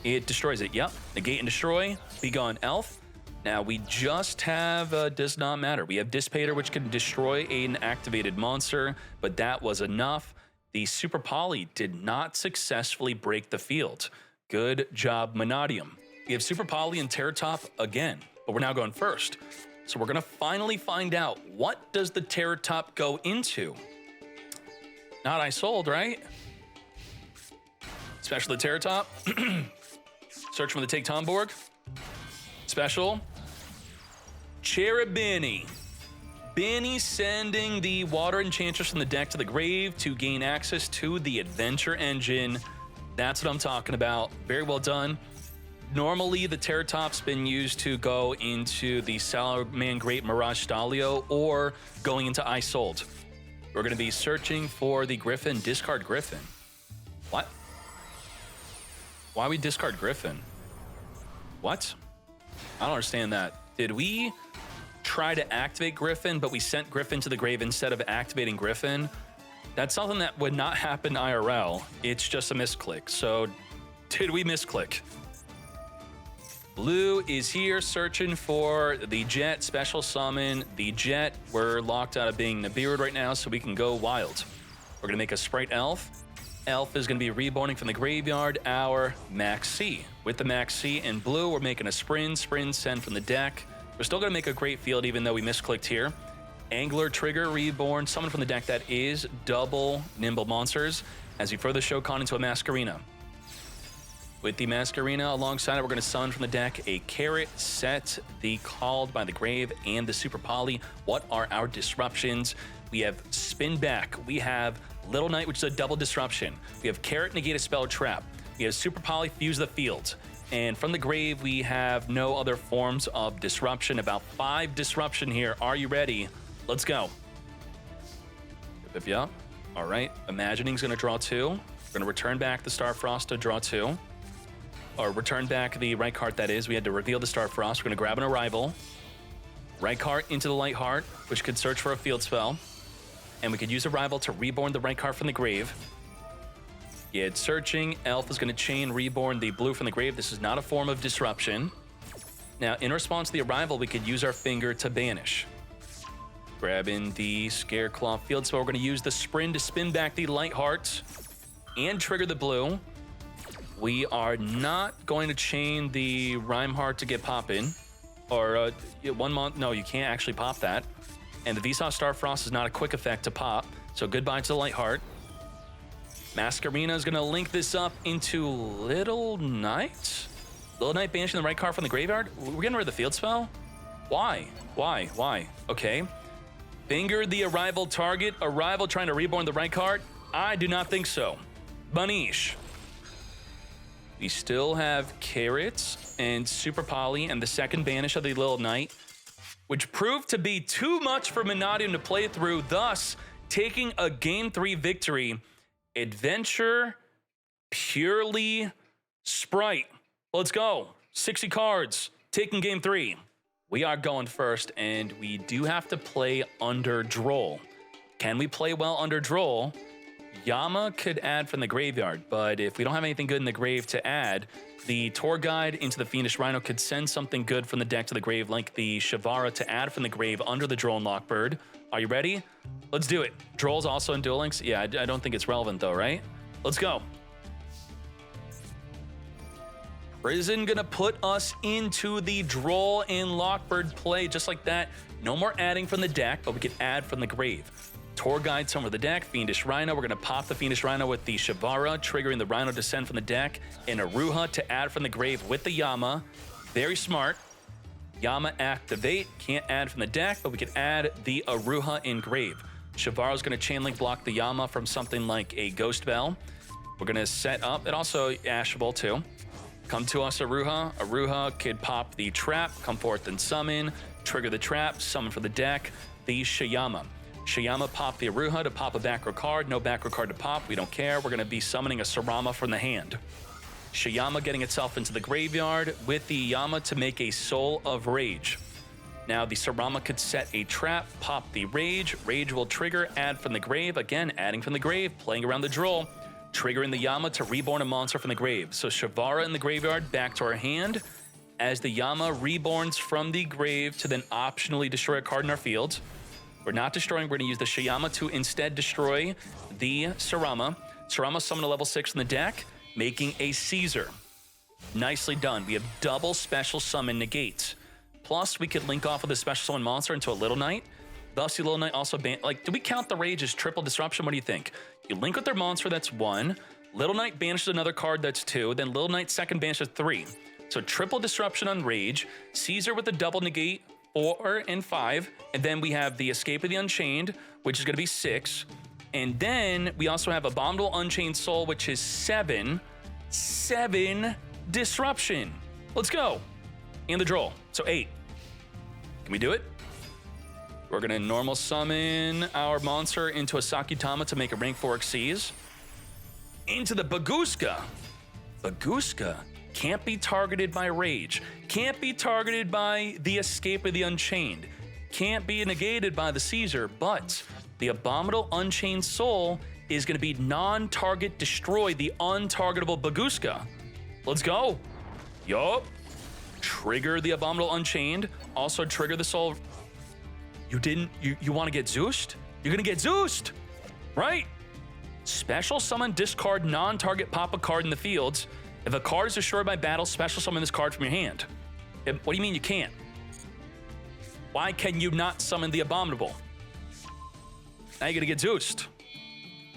It destroys it, yep. Negate and destroy, be gone Elf. Now we just have, does not matter. We have Dissipator, which can destroy an activated monster, but that was enough. The Super Poly did not successfully break the field. Good job, Mannadium. We have Super Poly and Terror Top again, but we're now going first. So we're gonna finally find out, what does the Terror Top go into? Not I sold, right? Special the Terror Top. Search for the Take Tomborg. Special. Cherubini. Benny sending the Water Enchantress from the deck to the grave to gain access to the Adventure Engine. That's what I'm talking about. Very well done. Normally, the Terror Top's been used to go into the Salaman Great Mirage Stalio or going into I Sold. We're going to be searching for the Griffin. Discard Griffin. What? Why we discard Griffin? What? I don't understand that. Did we try to activate Griffin, but we sent Griffin to the grave instead of activating Griffin? That's something that would not happen IRL. It's just a misclick. So, did we misclick? Blue is here searching for the Jet Special Summon. The Jet, we're locked out of being Nibiru right now, so we can go wild. We're going to make a Spright Elf. Elf is going to be reborning from the graveyard our Maxi. With the Maxi in blue, we're making a Sprint, send from the deck. We're still going to make a great field even though we misclicked here. Angler, Trigger, Reborn, summon from the deck that is double Nimble Monsters as we further Shokan into a Masquerena. With the Masquerena alongside it, we're going to summon from the deck a Carrot, Set, the Called by the Grave, and the Super Poly. What are our disruptions? We have Spin Back. We have Little Knight, which is a double disruption. We have Carrot, negate a spell trap. We have Super Poly, fuse the field. And from the grave, we have no other forms of disruption. About 5 disruption here. Are you ready? Let's go. Yeah. All right. Imagining's going to draw 2. We're going to return back the Starfrost to draw 2. Or return back the right card, that is. We had to reveal the Starfrost. We're going to grab an Arrival. Right card into the Light Heart, which could search for a field spell. and we could use Arrival to reborn the right card from the grave. Get searching. Elf is going to chain reborn the blue from the grave. This is not a form of disruption. Now, in response to the Arrival, we could use our finger to banish. Grabbing the Scareclaw field spell, we're going to use the Spin to spin back the Light Heart and trigger the blue. We are not going to chain the Rhymeheart to get poppin'. Or 1 month, no, you can't actually pop that. And the Vsauce Starfrost is not a quick effect to pop, so goodbye to the Light Heart. Masquerena is going to link this up into Little Knight. Little Knight banishing the right card from the graveyard? We're getting rid of the field spell? Why? Why? Okay. Finger the Arrival target. Arrival trying to reborn the right card? I do not think so. Banish. We still have Carrots and Super Poly and the second banish of the Little Knight, which proved to be too much for Mannadium to play through, thus taking a Game 3 victory. Adventure, Purrely, Spright. Let's go. 60 cards, taking Game 3. We are going first, and we do have to play under Droll. Can we play well under Droll? Yama could add from the graveyard, but if we don't have anything good in the grave to add, the Tour Guide into the Fiendish Rhino could send something good from the deck to the grave, like the Shavara to add from the grave under the Droll and Lockbird. Are you ready? Let's do it. Droll's also in Duel Links? Yeah, I don't think it's relevant though, right? Let's go. Prison gonna put us into the Droll and Lockbird play just like that. No more adding from the deck, but we can add from the grave. Tour Guide somewhere the deck, Fiendish Rhino. We're going to pop the Fiendish Rhino with the Shavara, triggering the Rhino descend from the deck, and Aruha to add from the grave with the Yama. Very smart. Yama activate. Can't add from the deck, but we can add the Aruha in grave. Shavara's going to chain link block the Yama from something like a Ghost Bell. We're going to set up, and also Ashable too. Come to us, Aruha. Aruha could pop the trap, come forth and summon, trigger the trap, summon for the deck, the Shayama. Shayama pop the Aruha to pop a back row card. No back row card to pop. We don't care. We're going to be summoning a Sarama from the hand. Shayama getting itself into the graveyard with the Yama to make a Soul of Rage. Now the Sarama could set a trap, pop the Rage. Rage will trigger, add from the grave. Again, adding from the grave, playing around the Droll. Triggering the Yama to reborn a monster from the grave. So Shavara in the graveyard, back to our hand. As the Yama reborns from the grave to then optionally destroy a card in our field. We're not destroying, we're going to use the Shayama to instead destroy the Sarama. Sarama summon a level 6 in the deck, making a Caesar. Nicely done. We have double special summon negates. Plus, we could link off with a special summon monster into a Little Knight. Thus, the Little Knight also do we count the Rage as triple disruption? What do you think? You link with their monster, that's 1. Little Knight banishes another card, that's 2. Then Little Knight second banishes 3. So triple disruption on Rage. Caesar with a double negate, 4 and 5, and then we have the Escape of the Unchained, which is going to be 6, and then we also have Abominable Unchained Soul, which is 7 disruption. Let's go. And the Droll, so 8. Can we do it? We're going to normal summon our monster into a Sakutama to make a rank 4 Xyz. Into the Baguska. Baguska can't be targeted by Rage, can't be targeted by the Escape of the Unchained, can't be negated by the Caesar, but the Abominable Unchained Soul is going to be non-target destroy the untargetable Baguska. Let's go. Yup. Trigger the Abominable Unchained, also trigger the Soul. You want to get Zeused? You're going to get Zeused, right? Special summon, discard non-target, pop a card in the fields. If a card is destroyed by battle, special summon this card from your hand. What do you mean you can't? Why can you not summon the Abominable? Now you're gonna get Zeused.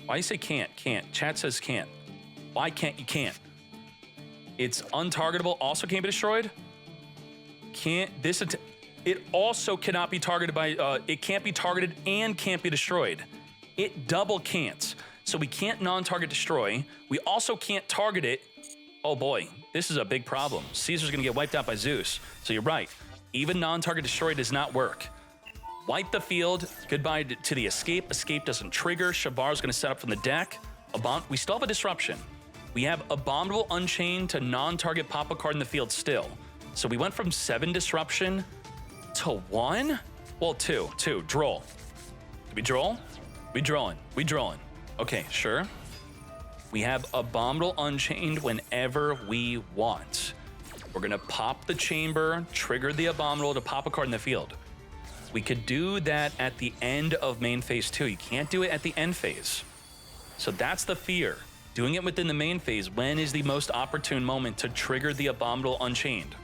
Why do you say can't? Can't. Chat says can't. Why can't you can't? It's untargetable, also can't be destroyed? Can't, it also cannot be targeted by, it can't be targeted and can't be destroyed. It double can't. So we can't non-target destroy. We also can't target it. Oh boy, this is a big problem. Caesar's gonna get wiped out by Zeus. So you're right, even non-target destroy does not work. Wipe the field, goodbye to the Escape. Escape doesn't trigger. Shavar's gonna set up from the deck. We still have a disruption. We have Abominable Unchained to non-target pop a card in the field still. So we went from 7 disruption to 1? Well, 2, Droll. Did we Droll? We drawing. Okay, sure. We have Abominable Unchained whenever we want. We're gonna pop the chamber, trigger the Abominable to pop a card in the field. We could do that at the end of main phase 2. You can't do it at the end phase. So that's the fear. Doing it within the main phase, when is the most opportune moment to trigger the Abominable Unchained?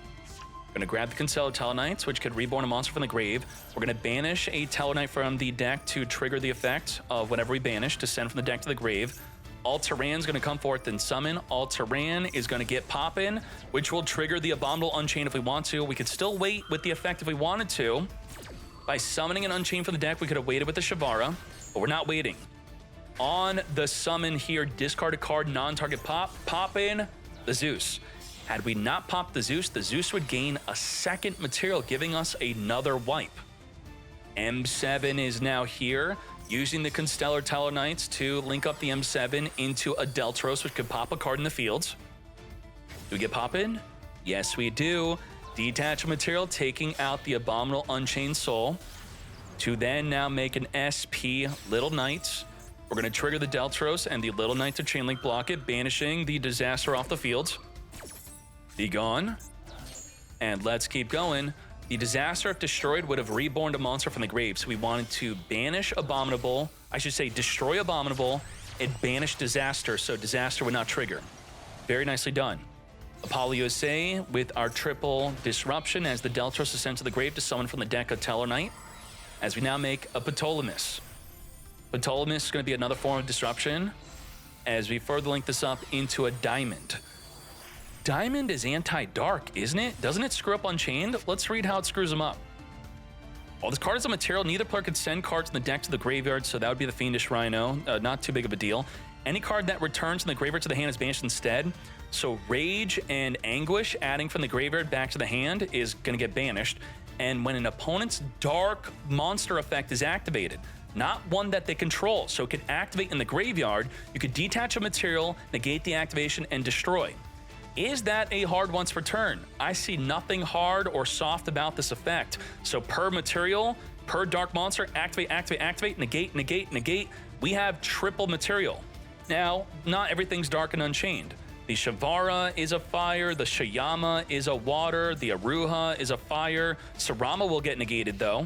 We're gonna grab the Constellar Tellarknights, which could reborn a monster from the grave. We're gonna banish a Tellarknight from the deck to trigger the effect of whatever we banish to send from the deck to the grave. All-Terran's gonna come forth and summon. All-Terran is gonna get poppin', which will trigger the Abominable Unchained if we want to. We could still wait with the effect if we wanted to. By summoning an Unchained from the deck, we could have waited with the Shavara, but we're not waiting. On the summon here, discard a card, non-target pop in the Zeus. Had we not popped the Zeus would gain a second material, giving us another wipe. M7 is now here, using the Constellar Tellarknights to link up the M7 into a Deltros, which could pop a card in the field. Do we get pop in? Yes, we do. Detach a material, taking out the Abominable Unchained Soul, to then now make an SP Little Knight. We're going to trigger the Deltros and the Little Knight to Chainlink block it, banishing the Disaster off the field. Be gone. And let's keep going. The Disaster, if destroyed, would have reborn a monster from the grave. So we wanted to banish Abominable, destroy Abominable, and banish Disaster, so Disaster would not trigger. Very nicely done. Apollo USA with our triple disruption as the Deltros ascends to the grave to summon from the deck a Tellarknight. As we now make a Ptolemy. Ptolemy is going to be another form of disruption as we further link this up into a Diamond. Diamond is anti-dark, isn't it? Doesn't it screw up Unchained? Let's read how it screws them up. While this card is a material, neither player could send cards in the deck to the graveyard, so that would be the Fiendish Rhino. Not too big of a deal. Any card that returns from the graveyard to the hand is banished instead. So Rage and Anguish, adding from the graveyard back to the hand, is going to get banished. And when an opponent's dark monster effect is activated, not one that they control, so it can activate in the graveyard, you could detach a material, negate the activation, and destroy. Is that a hard once per turn? I see nothing hard or soft about this effect. So per material, per dark monster, activate, negate. We have triple material. Now, not everything's dark and Unchained. The Shavara is a fire, the Shayama is a water, the Aruha is a fire. Sarama will get negated though.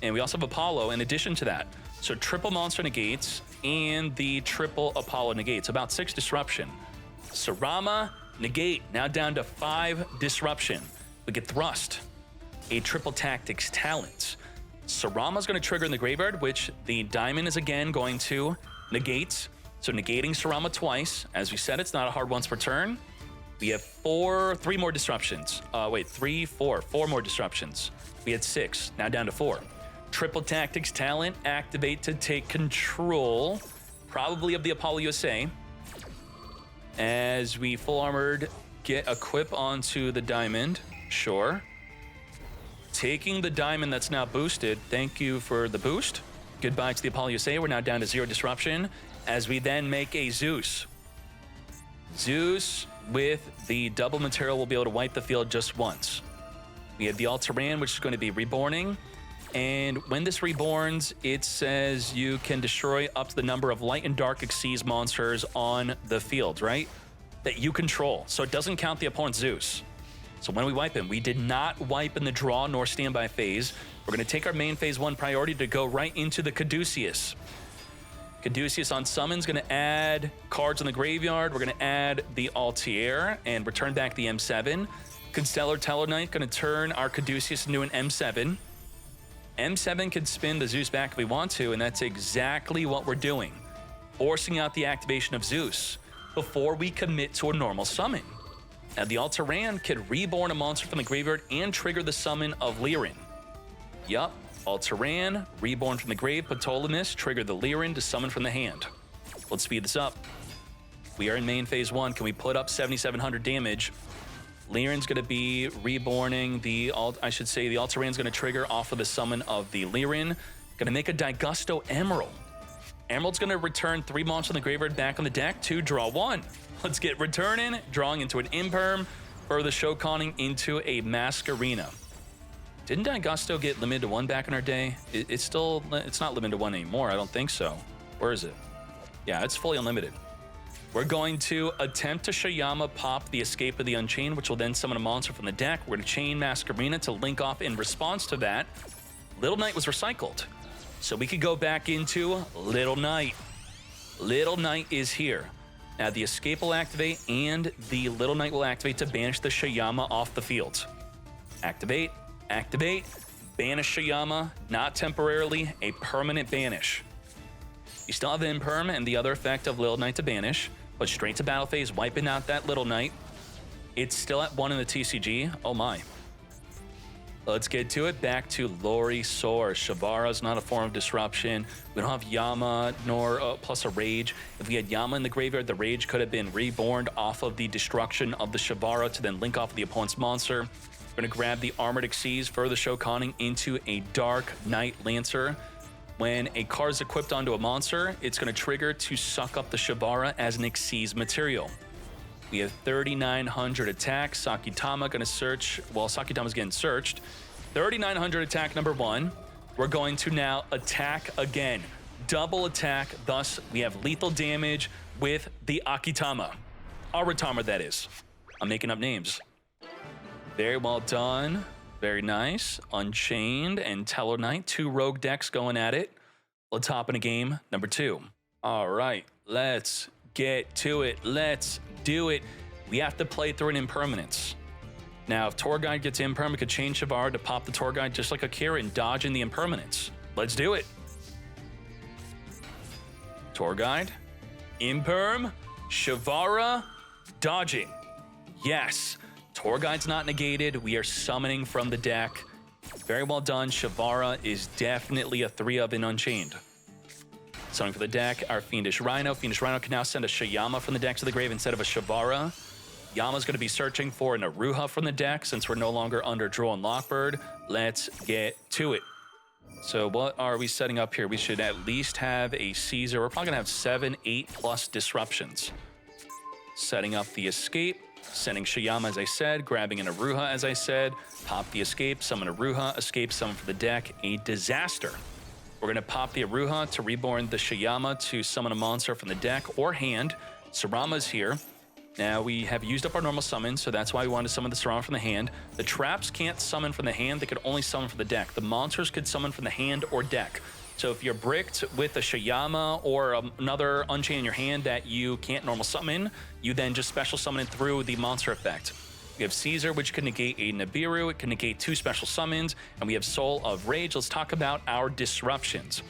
And we also have Apollo in addition to that. So triple monster negates and the triple Apollo negates, about 6 disruption. Sarama, negate, now down to 5 disruption. We get Thrust, a triple tactics talent. Sarama's going to trigger in the graveyard, which the Diamond is again going to negate. So negating Sarama twice. As we said, it's not a hard once per turn. We have 4 more disruptions. 4 more disruptions. We had 6, now down to 4. Triple tactics talent, activate to take control, probably of the Apollo USA. As we full armored get equip onto the Diamond, sure. Taking the Diamond that's now boosted, thank you for the boost. Goodbye to the Apollo USA, we're now down to 0 disruption. As we then make a Zeus. Zeus with the double material will be able to wipe the field just once. We have the All-Terran, which is going to be reborning. And when this reborns, it says you can destroy up to the number of light and dark Xyz monsters on the field, right? That you control. So it doesn't count the opponent's Zeus. So when we wipe him, we did not wipe in the draw nor standby phase. We're going to take our main phase 1 priority to go right into the Caduceus. Caduceus on summons, going to add cards in the graveyard. We're going to add the Altair and return back the M7. Constellar Tellarknight going to turn our Caduceus into an M7. M7 can spin the Zeus back if we want to, and that's exactly what we're doing. Forcing out the activation of Zeus before we commit to a normal summon. Now the All-Terran can reborn a monster from the graveyard and trigger the summon of Lyran. Yup, All-Terran, reborn from the grave, Ptolemy, trigger the Lyran to summon from the hand. Let's speed this up. We are in main phase 1. Can we put up 7,700 damage? Lyran's going to be reborning the All-Terran's going to trigger off of the summon of the Lyran. Going to make a Digusto Emerald. Emerald's going to return 3 monsters in the graveyard back on the deck to draw 1. Let's get returning, drawing into an Imperm, further Shokaning into a Masquerena. Didn't Gusto get limited to 1 back in our day? It's not limited to 1 anymore. I don't think so. Where is it? Yeah, it's fully unlimited. We're going to attempt to Shayama pop the Escape of the Unchained, which will then summon a monster from the deck. We're going to chain Masquerena to link off in response to that. Little Knight was recycled, so we could go back into Little Knight. Little Knight is here. Now the Escape will activate and the Little Knight will activate to banish the Shayama off the field. Activate, activate, banish Shayama, not temporarily, a permanent banish. You still have the Imperm and the other effect of Little Knight to banish, but straight to battle phase, wiping out that Little Knight. It's still at 1 in the TCG. Oh my. Let's get to it. Back to Lori Soar. Shavara's not a form of disruption. We don't have Yama nor plus a Rage. If we had Yama in the graveyard, the Rage could have been reborn off of the destruction of the Shavara to then link off the opponent's monster. We're going to grab the Armored Xyz, further showconning into a Dark Knight Lancer. When a card is equipped onto a monster, it's going to trigger to suck up the Shavara as an Xyz material. We have 3,900 attack. Sakitama going to search. Well, Sakitama's getting searched. 3,900 attack number 1. We're going to now attack again. Double attack. Thus, we have lethal damage with the Akitama. Aratama, that is. I'm making up names. Very well done. Very nice. Unchained and Tellarknight. 2 rogue decks going at it. Let's hop into game number 2. All right. Let's get to it. Let's do it. We have to play through an Impermanence. Now, if Tour Guide gets Imperm, we could change Shavara to pop the Tour Guide just like Akira and dodge in the Impermanence. Let's do it. Tour Guide, Imperm, Shavara, dodging. Yes, Tour Guide's not negated. We are summoning from the deck. Very well done. Shavara is definitely a 3 of in Unchained. Summoning for the deck, our Fiendish Rhino. Fiendish Rhino can now send a Shayama from the deck to the grave instead of a Shavara. Yama's going to be searching for an Aruha from the deck since we're no longer under Droll and Lockbird. Let's get to it. So what are we setting up here? We should at least have a Caesar. We're probably going to have 7, 8 plus disruptions. Setting up the Escape, sending Shayama as I said, grabbing an Aruha as I said, pop the Escape, summon Aruha, Escape, summon for the deck, a disaster. We're going to pop the Aruha to reborn the Shayama to summon a monster from the deck or hand. Sarama's here. Now, we have used up our normal summon, so that's why we wanted to summon the Sarama from the hand. The traps can't summon from the hand. They could only summon from the deck. The monsters could summon from the hand or deck. So if you're bricked with a Shayama or another Unchained in your hand that you can't normal summon, you then just special summon it through the monster effect. We have Caesar, which can negate a Nibiru. It can negate 2 special summons. And we have Soul of Rage. Let's talk about our disruptions.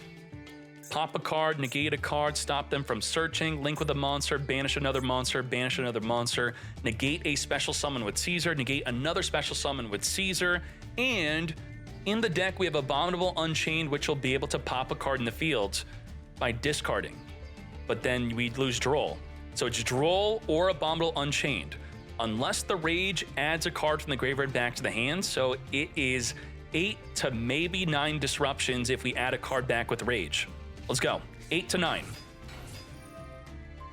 Pop a card, negate a card, stop them from searching, link with a monster, banish another monster, negate a special summon with Caesar, negate another special summon with Caesar, and in the deck we have Abominable Unchained, which will be able to pop a card in the field by discarding. But then we lose Droll. So it's Droll or Abominable Unchained. Unless the Rage adds a card from the graveyard back to the hand, so it is 8 to maybe 9 disruptions if we add a card back with Rage. Let's go. 8 to 9.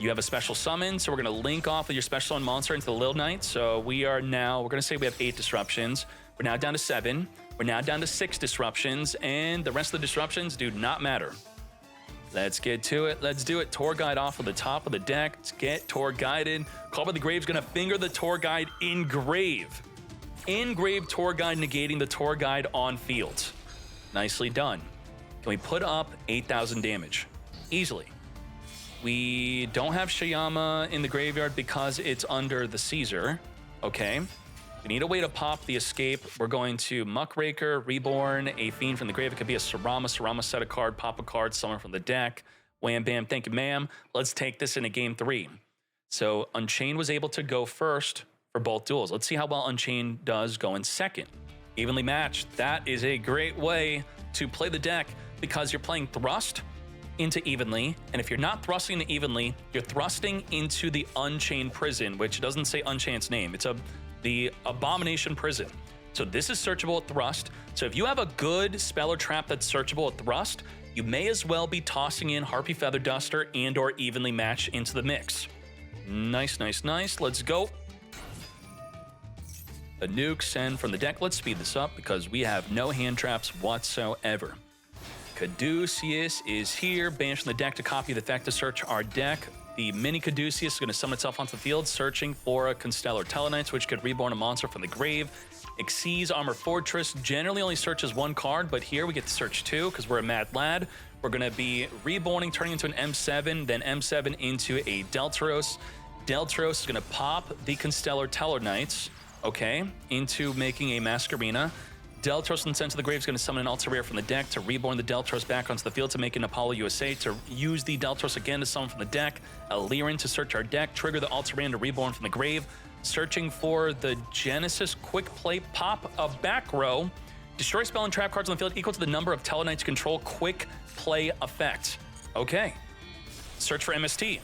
You have a special summon, so we're going to link off with your special summon monster into the Little Knight. So we're going to say we have 8 disruptions. We're now down to 7. We're now down to 6 disruptions, and the rest of the disruptions do not matter. Let's get to it. Let's do it. Tour Guide off of the top of the deck. Let's get Tour Guided. Call by the Grave's going to finger the Tour Guide in grave. In grave Tour Guide, negating the Tour Guide on field. Nicely done. Can we put up 8,000 damage? Easily. We don't have Shayama in the graveyard because it's under the Caesar. Okay. We need a way to pop the Escape. We're going to Muckraker, Reborn, a Fiend from the grave. It could be a Sarama set a card, pop a card, summon from the deck. Wham, bam, thank you, ma'am. Let's take this into game 3. So Unchained was able to go first for both duels. Let's see how well Unchained does going second. Evenly matched. That is a great way to play the deck, because you're playing Thrust into Evenly, and if you're not thrusting into Evenly, you're thrusting into the Unchained Prison, which doesn't say Unchained's name. It's the Abomination Prison. So this is searchable at Thrust. So if you have a good spell or trap that's searchable at Thrust, you may as well be tossing in Harpy Feather Duster and or Evenly Match into the mix. Nice, nice, nice. Let's go. The nuke send from the deck. Let's speed this up because we have no hand traps whatsoever. Caduceus is here. Banish from the deck to copy the effect to search our deck. The mini Caduceus is going to summon itself onto the field, searching for a Constellar Tellarknights, which could reborn a monster from the grave. Xyz Armor Fortress generally only searches one card, but here we get to search two because we're a mad lad. We're going to be reborning, turning into an M7, then M7 into a Deltaros. Deltaros is going to pop the Constellar Tellarknights, okay, into making a Masquerena. Deltaros and Sense of the Grave is going to summon an Altar Rare from the deck to reborn the Deltaros back onto the field to make an Apollo USA, to use the Deltaros again to summon from the deck, a Lyran to search our deck, trigger the Altar Rare to reborn from the grave, searching for the Genesis Quick Play Pop of back row, destroy spell and trap cards on the field equal to the number of Tellarknights control quick play effect. Okay, search for MST.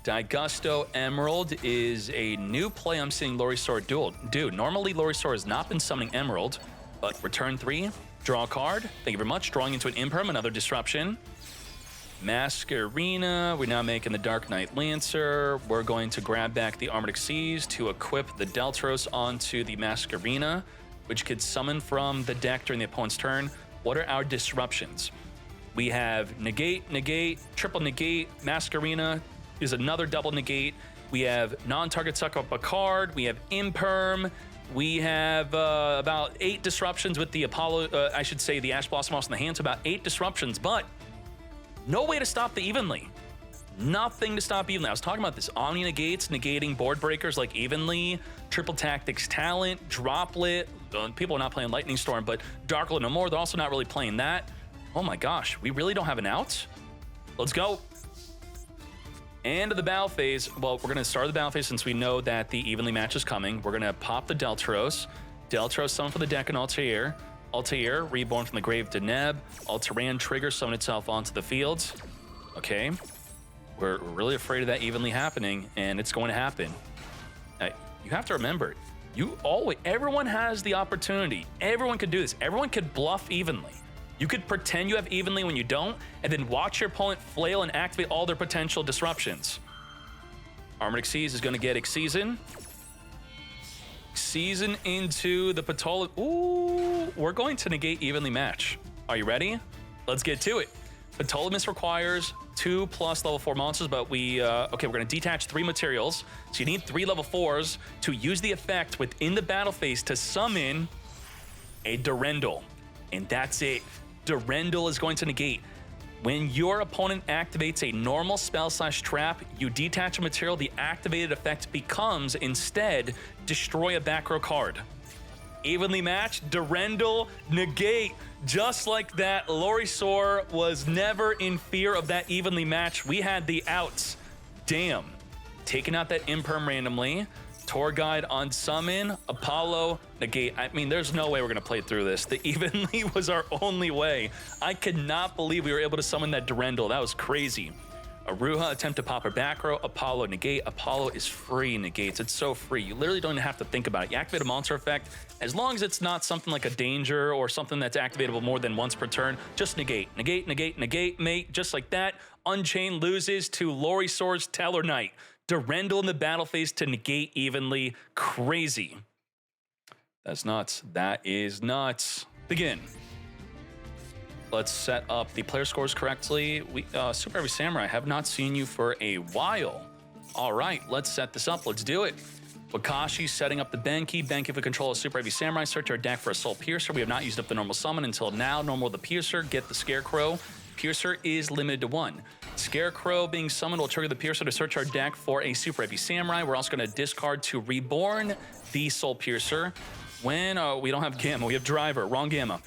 Digusto Emerald is a new play I'm seeing Lorisor Duel. Dude, normally Lorisor has not been summoning Emerald, but return 3, draw a card. Thank you very much. Drawing into an Imperm, another disruption. Masquerena, we're now making the Dark Knight Lancer. We're going to grab back the Armored Xyz to equip the Deltaros onto the Masquerena, which could summon from the deck during the opponent's turn. What are our disruptions? We have negate, negate, triple negate, Masquerena is another double negate. We have non-target suck up a card. We have Imperm. We have about 8 disruptions with the Apollo, I should say the Ash Blossom Moss in the hands, about 8 disruptions, but no way to stop the Evenly. Nothing to stop Evenly. I was talking about this. Omni negates, negating board breakers like Evenly, Triple Tactics Talent, Droplet. People are not playing Lightning Storm, but Darkler no more. They're also not really playing that. Oh my gosh, we really don't have an out? Let's go. And the battle phase, well, we're going to start the battle phase since we know that the Evenly match is coming. We're going to pop the Deltaros. Deltaros summon for the deck and Altair. Altair, reborn from the grave Deneb. Altaran trigger, summon itself onto the field. Okay. We're really afraid of that Evenly happening, and it's going to happen. You have to remember, everyone has the opportunity. Everyone could do this. Everyone could bluff Evenly. You could pretend you have Evenly when you don't, and then watch your opponent flail and activate all their potential disruptions. Armored Xyz is going to get Xyzin. Xyzin into the Patola. Ooh, we're going to negate Evenly match. Are you ready? Let's get to it. Ptolemy requires 2+ level 4 monsters, but we're going to detach 3 materials. So you need 3 level 4s to use the effect within the battle phase to summon a Durendal. And that's it. Durendal is going to negate. When your opponent activates a normal spell/trap, you detach a material, the activated effect becomes instead destroy a back row card. Evenly matched, Durendal, negate. Just like that, Lorisor was never in fear of that evenly match. We had the outs. Damn. Taking out that Imperm randomly. Tour Guide on summon, Apollo, negate. I mean, there's no way we're going to play through this. The Evenly was our only way. I could not believe we were able to summon that Durendal. That was crazy. Aruha, attempt to pop her back row. Apollo, negate. Apollo is free negates. It's so free. You literally don't even have to think about it. You activate a monster effect. As long as it's not something like a danger or something that's activatable more than once per turn, just negate. Negate, negate, negate, mate. Just like that. Unchained loses to Lorisor's Tellarknight. Durendal in the battle phase to negate evenly. Crazy. That's nuts. That is nuts. Begin. Let's set up the player scores correctly. Super Heavy Samurai, have not seen you for a while. All right, let's set this up. Let's do it. Wakashi setting up the Benki. Benki for control of Super Heavy Samurai. Search our deck for a Soul Piercer. We have not used up the normal summon until now. Normal the Piercer. Get the Scarecrow. Piercer is limited to 1. Scarecrow being summoned will trigger the Piercer to search our deck for a Super Heavy Samurai. We're also going to discard to reborn the Soul Piercer. When we don't have Gamma, we have Driver. Wrong Gamma.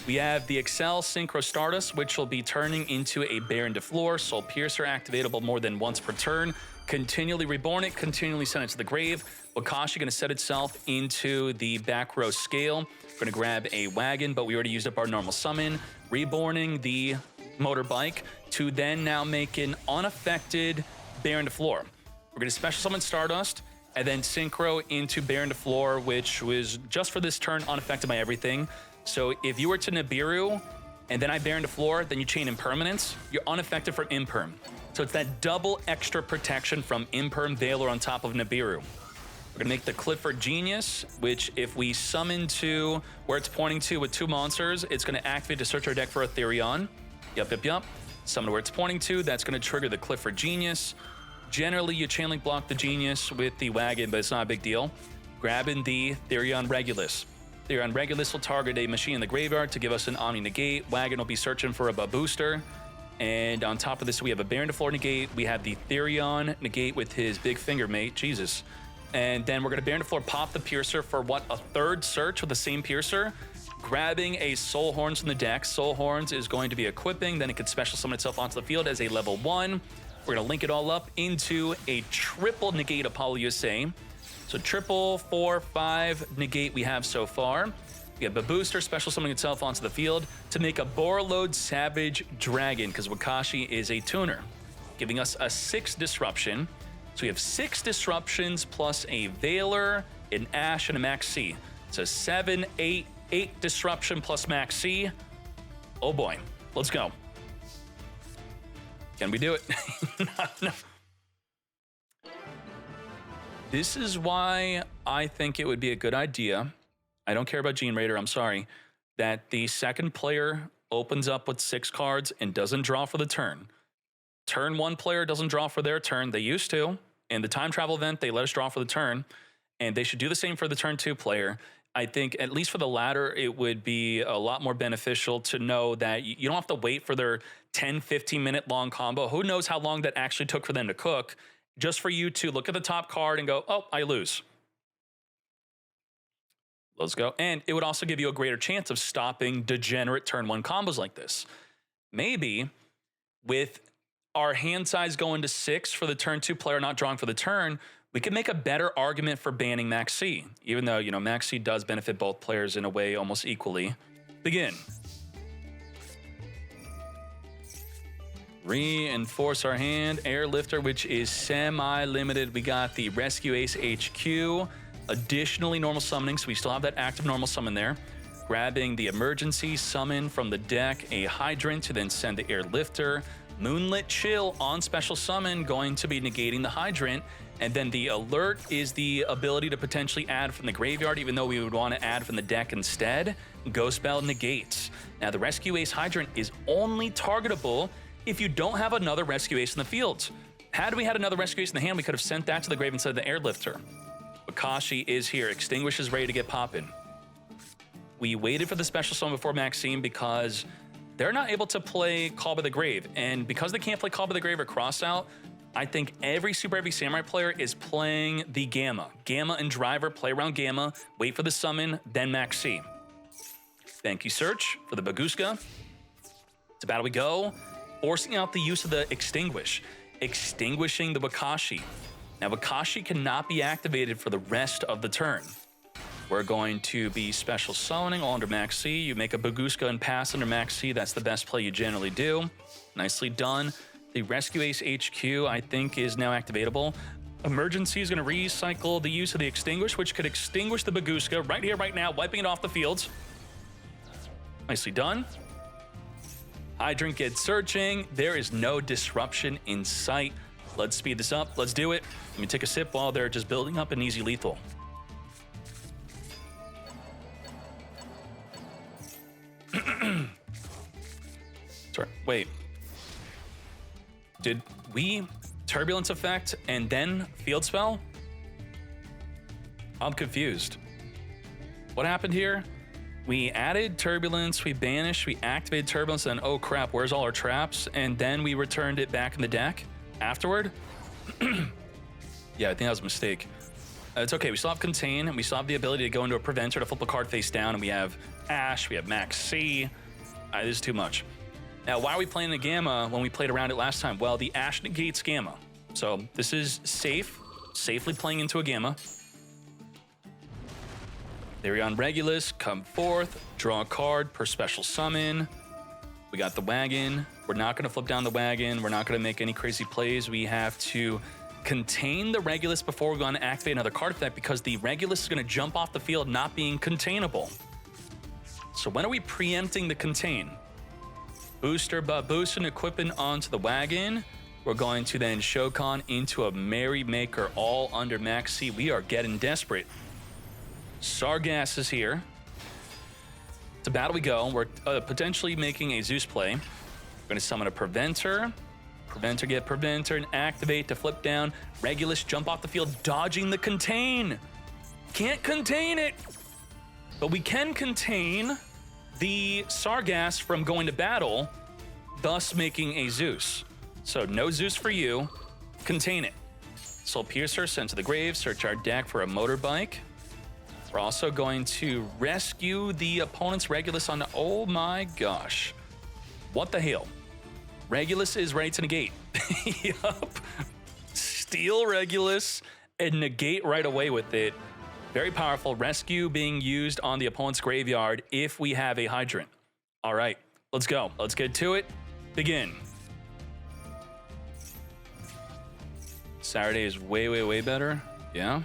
We have the Excel Synchro Stardust, which will be turning into a Baron de Fleur. Soul Piercer activatable more than once per turn. Continually reborn it, continually send it to the grave. Wakashi going to set itself into the back row scale. We're going to grab a wagon, but we already used up our normal summon. Reborning the motorbike to then now make an unaffected Baron de Fleur. We're going to special summon Stardust and then synchro into Baron de Fleur, which was just for this turn unaffected by everything. So if you were to Nibiru and then I Baron de Fleur, then you chain Impermanence, you're unaffected from Imperm. So it's that double extra protection from Imperm Valor on top of Nibiru. We're gonna make the Clifford Genius, which if we summon to where it's pointing to with 2 monsters, it's gonna activate to search our deck for a Therion. Yup. Summon where it's pointing to, that's gonna trigger the Clifford Genius. Generally, you chain link block the Genius with the wagon, but it's not a big deal. Grabbing the Therion Regulus. Therion Regulus will target a machine in the graveyard to give us an Omni Negate. Wagon will be searching for a booster. And on top of this, we have a Baron to Floor Negate. We have the Therion Negate with his big finger mate, Jesus. And then we're gonna Baron to Floor pop the Piercer for what, a 3rd search with the same Piercer? Grabbing a Soul Horns from the deck. Soul Horns is going to be equipping, then it can special summon itself onto the field as a level 1. We're gonna link it all up into a triple negate Apollo USA. So triple, 4, 5 negate we have so far. We have a booster special summoning itself onto the field to make a Borreload Savage Dragon, because Wakashi is a tuner, giving us a 6 disruption. So we have 6 disruptions plus a Veiler, an Ash, and a Max C. So 7, 8 disruption plus Max C. Oh boy, let's go. Can we do it? No. This is why I think it would be a good idea. I don't care about Gene Raider, I'm sorry. That the second player opens up with 6 cards and doesn't draw for the turn. Turn 1 player doesn't draw for their turn. They used to. In the time travel event, they let us draw for the turn. And they should do the same for the turn 2 player. I think, at least for the latter, it would be a lot more beneficial to know that you don't have to wait for their 10, 15-minute long combo. Who knows how long that actually took for them to cook, just for you to look at the top card and go, oh, I lose. Let's go. And it would also give you a greater chance of stopping degenerate turn 1 combos like this. Maybe with our hand size going to 6 for the turn 2 player not drawing for the turn, we could make a better argument for banning Max C, even though, you know, Max C does benefit both players in a way almost equally. Begin. Reinforce our hand. Airlifter, which is semi-limited. We got the Rescue Ace HQ. Additionally, normal summoning, so we still have that active normal summon there. Grabbing the emergency summon from the deck, a Hydrant to then send the Airlifter. Moonlit Chill on special summon, going to be negating the Hydrant. And then the alert is the ability to potentially add from the graveyard, even though we would want to add from the deck instead. Ghost Bell negates. Now, the Rescue Ace Hydrant is only targetable if you don't have another Rescue Ace in the field. Had we had another Rescue Ace in the hand, we could have sent that to the grave instead of the Airlifter. Wakashi is here. Extinguish is ready to get poppin'. We waited for the special summon before Maxime because they're not able to play Call by the Grave. And because they can't play Call by the Grave or Crossout, I think every Super Heavy Samurai player is playing the Gamma. Gamma and Driver play around Gamma, wait for the summon, then Max C. Thank you, Search, for the Baguska. To battle we go, forcing out the use of the Extinguish. Extinguishing the Wakashi. Now, Wakashi cannot be activated for the rest of the turn. We're going to be special summoning all under Max C. You make a Baguska and pass under Max C. That's the best play you generally do. Nicely done. The Rescue Ace HQ, I think, is now activatable. Emergency is going to recycle the use of the Extinguish, which could extinguish the Baguska right here, right now, wiping it off the field. Nicely done. Hydrant gets searching. There is no disruption in sight. Let's speed this up. Let's do it. Let me take a sip while they're just building up an easy lethal. Sorry, wait. Did we Turbulence effect and then Field Spell? I'm confused. What happened here? We added Turbulence, we banished, we activated Turbulence, and oh crap, where's all our traps? And then we returned it back in the deck afterward? Yeah, I think that was a mistake. It's okay, we still have Contain, and we still have the ability to go into a Preventer to flip a card face down, and we have Ash, we have Max C. This is too much. Now, why are we playing the Gamma when we played around it last time? Well, the Ash negates Gamma. So this is safe, safely playing into a Gamma. Therion Regulus, come forth, draw a card per special summon. We got the wagon. We're not gonna flip down the wagon. We're not gonna make any crazy plays. We have to contain the Regulus before we're gonna activate another card effect because the Regulus is gonna jump off the field not being containable. So when are we preempting the contain? Booster, boost and equipping onto the wagon. We're going to then Shokan into a Merrymaker, all under Max C. We are getting desperate. Sargass is here. To battle we go. We're potentially making a Zeus play. We're going to summon a Preventer. Preventer, get Preventer, and activate to flip down. Regulus, jump off the field, dodging the contain. Can't contain it. But we can contain the Sargass from going to battle, thus making a Zeus. So no Zeus for you. Contain it. Soul Piercer sent to the grave. Search our deck for a motorbike. We're also going to rescue the opponent's Regulus on... Oh my gosh. What the hell? Regulus is ready to negate. Yup. Steal Regulus and negate right away with it. Very powerful. Rescue being used on the opponent's graveyard if we have a Hydrant. All right, let's go. Let's get to it. Begin. Saturday is way, way, way better. Yeah.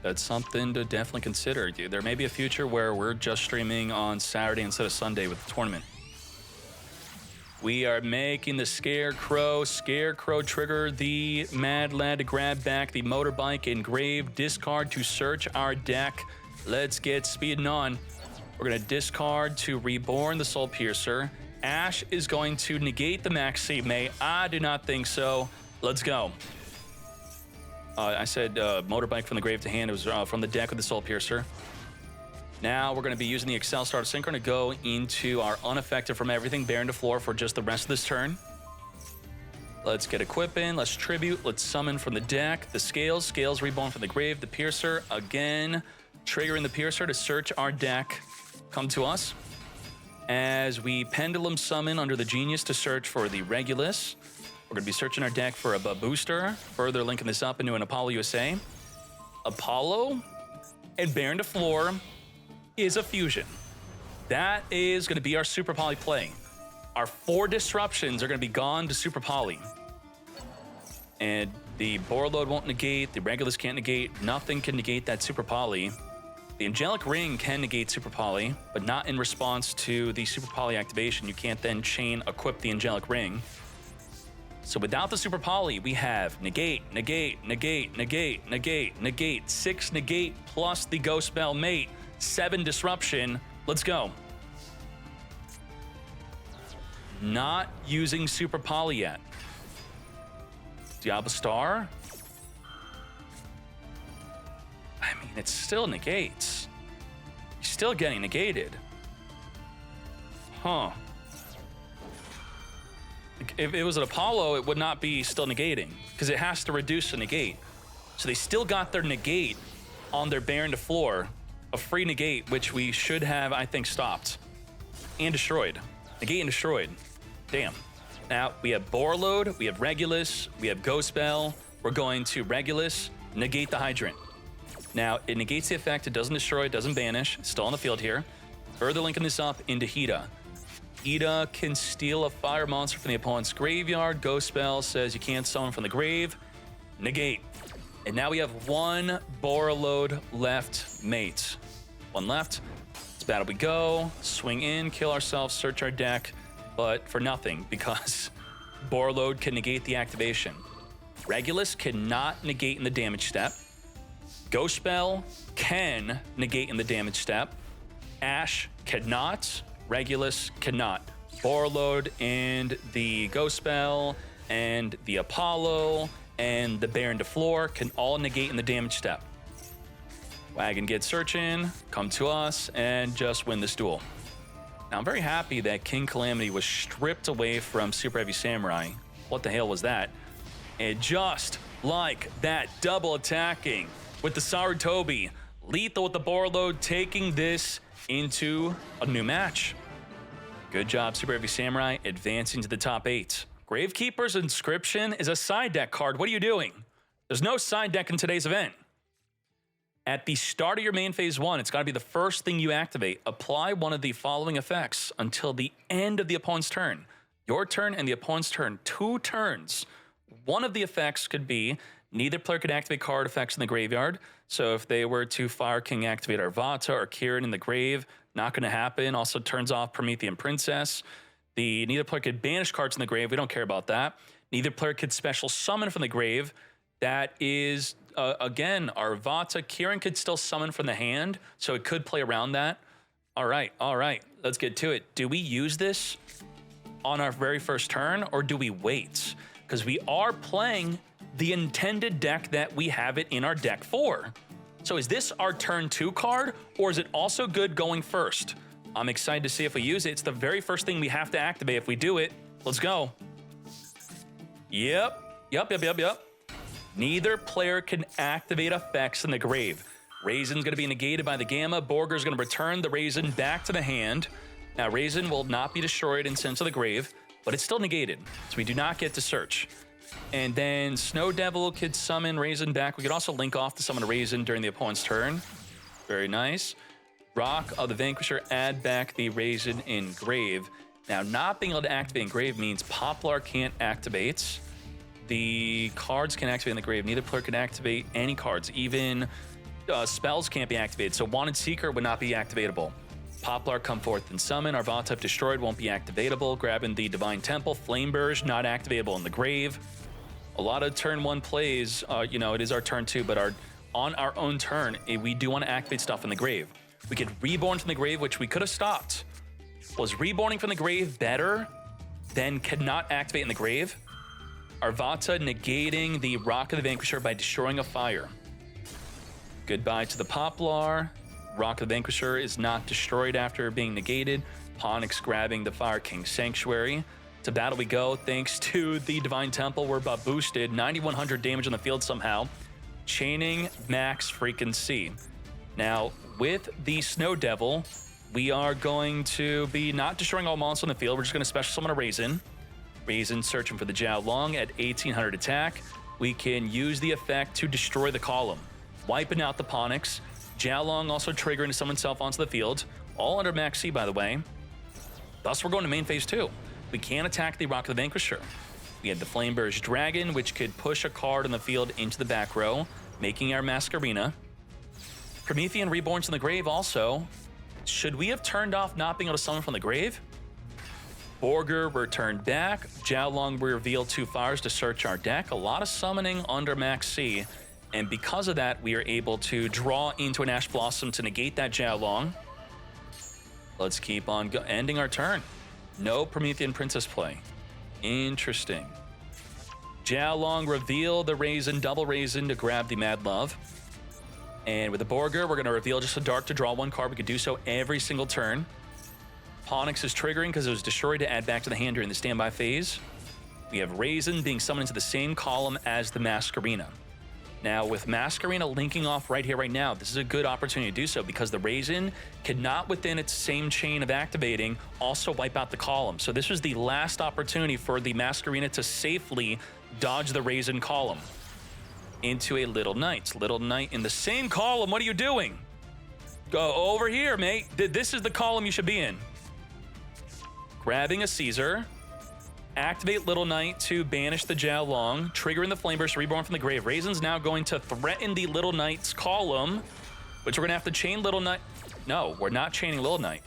That's something to definitely consider. There may be a future where we're just streaming on Saturday instead of Sunday with the tournament. We are making the Scarecrow. Scarecrow trigger the Mad Lad to grab back the motorbike, engrave, discard to search our deck. Let's get speeding on. We're going to discard to reborn the Soul Piercer. Ash is going to negate the Maxi May. I do not think so. Let's go. I said motorbike from the grave to hand. It was from the deck with the Soul Piercer. Now we're going to be using the Excel Star Synchron to go into our unaffected from everything Baron to floor for just the rest of this turn. Let's get Equip in. Let's Tribute. Let's summon from the deck. The Scales. Scales reborn from the grave. The Piercer. Again, triggering the Piercer to search our deck. Come to us. As we Pendulum summon under the Genius to search for the Regulus. We're going to be searching our deck for a booster, further linking this up into an Apollo USA. Apollo and Baron to floor is a fusion. That is going to be our Super Poly play. Our 4 disruptions are going to be gone to Super Poly. And the Borload won't negate, the Regulus can't negate, nothing can negate that Super Poly. The Angelic Ring can negate Super Poly, but not in response to the Super Poly activation. You can't then chain equip the Angelic Ring. So without the Super Poly, we have negate, negate, negate, negate, negate, negate, 6 negate plus the Ghost Bell mate, 7 disruption. Let's go. Not using Super Poly yet. Diablo Star. I mean, it still negates. He's still getting negated. Huh. If it was an Apollo, it would not be still negating because it has to reduce the negate. So they still got their negate on their Baron to floor, a free negate, which we should have, I think, stopped and destroyed. Negate and destroyed. Damn. Now we have Borload, we have Regulus, we have Ghost Bell. We're going to Regulus, negate the Hydrant. Now it negates the effect, it doesn't destroy, it doesn't banish. It's still on the field here. Further linking this up into Hida. Hida can steal a fire monster from the opponent's graveyard. Ghost Bell says you can't summon from the grave. Negate. And now we have 1 Borload left, mate. 1 left. Let's battle we go. Swing in, kill ourselves, search our deck, but for nothing because Borload can negate the activation. Regulus cannot negate in the damage step. Ghost Bell can negate in the damage step. Ash cannot. Regulus cannot. Borload and the Ghost Bell and the Apollo and the Baron to floor can all negate in the damage step. Wagon gets searching, come to us, and just win this duel. Now I'm very happy that King Calamity was stripped away from Super Heavy Samurai. What the hell was that? And just like that, double attacking with the Sarutobi, lethal with the Borload, taking this into a new match. Good job, Super Heavy Samurai, advancing to the top 8. Gravekeeper's Inscription is a side deck card. What are you doing? There's no side deck in today's event. At the start of your main phase 1, it's got to be the first thing you activate. Apply one of the following effects until the end of the opponent's turn. Your turn and the opponent's turn, 2 turns. One of the effects could be neither player could activate card effects in the graveyard. So if they were to Fireking activate Arvata or Kirin in the grave, not going to happen. Also turns off Promethean Princess. Neither player could banish cards in the grave. We don't care about that. Neither player could special summon from the grave. That is, again, our Vata. Kieran could still summon from the hand, so it could play around that. All right, let's get to it. Do we use this on our very first turn, or do we wait? Because we are playing the intended deck that we have it in our deck for. So is this our turn 2 card, or is it also good going first? I'm excited to see if we use it. It's the very first thing we have to activate. If we do it, let's go. Yep. Neither player can activate effects in the grave. Raisin's going to be negated by the Gamma. Borger's going to return the Raisin back to the hand. Now, Raisin will not be destroyed in Sense of the Grave, but it's still negated, so we do not get to search. And then Snow Devil could summon Raisin back. We could also link off to summon a Raisin during the opponent's turn. Very nice. Rock of the Vanquisher, add back the Raisin in Grave. Now, not being able to activate in Grave means Poplar can't activate. The cards can activate in the grave. Neither player can activate any cards. Even spells can't be activated. So Wanted Seeker would not be activatable. Poplar, come forth and summon. Arvata, if destroyed, won't be activatable. Grabbing the Divine Temple. Flameburge, not activatable in the grave. A lot of turn 1 plays, it is our turn 2, but on our own turn, we do want to activate stuff in the grave. We could Reborn from the grave, which we could have stopped. Was Reborning from the grave better than cannot activate in the grave? Arvata negating the Rock of the Vanquisher by destroying a fire. Goodbye to the Poplar. Rock of the Vanquisher is not destroyed after being negated. Ponix grabbing the Fireking Sanctuary. To battle we go, thanks to the Divine Temple. We're boosted. 9,100 damage on the field somehow. Chaining max freaking C. Now, with the Snow Devil, we are going to be not destroying all monsters on the field. We're just going to special summon a Raisin. Raisin searching for the Jiao Long at 1,800 attack. We can use the effect to destroy the column, wiping out the Ponix. Jiao Long also triggering to summon himself onto the field, all under max C, by the way. Thus, we're going to main phase 2. We can attack the Rock of the Vanquisher. We have the Flameburge Dragon, which could push a card on the field into the back row, making our Masquerena. Promethean Reborns in the grave also. Should we have turned off not being able to summon from the grave? Borger returned back. Jiao Long revealed 2 fires to search our deck. A lot of summoning under max C. And because of that, we are able to draw into an Ash Blossom to negate that Jiao Long. Let's keep on ending our turn. No Promethean Princess play. Interesting. Jiao Long reveal the Raisin, double Raisin to grab the Mad Love. And with the Borger, we're going to reveal just a Dark to draw 1 card. We could do so every single turn. Ponix is triggering because it was destroyed to add back to the hand during the standby phase. We have Raisin being summoned into the same column as the Masquerena. Now, with Masquerena linking off right here, right now, this is a good opportunity to do so because the Raisin cannot, within its same chain of activating, also wipe out the column. So this was the last opportunity for the Masquerena to safely dodge the Raisin column into a Little Knight. Little Knight in the same column. What are you doing? Go over here, mate. This is the column you should be in. Grabbing a Caesar. Activate Little Knight to banish the Jiao Long, triggering the Flameburst Reborn from the grave. Raisin's now going to threaten the Little Knight's column, which we're going to have to chain Little Knight. No, we're not chaining Little Knight.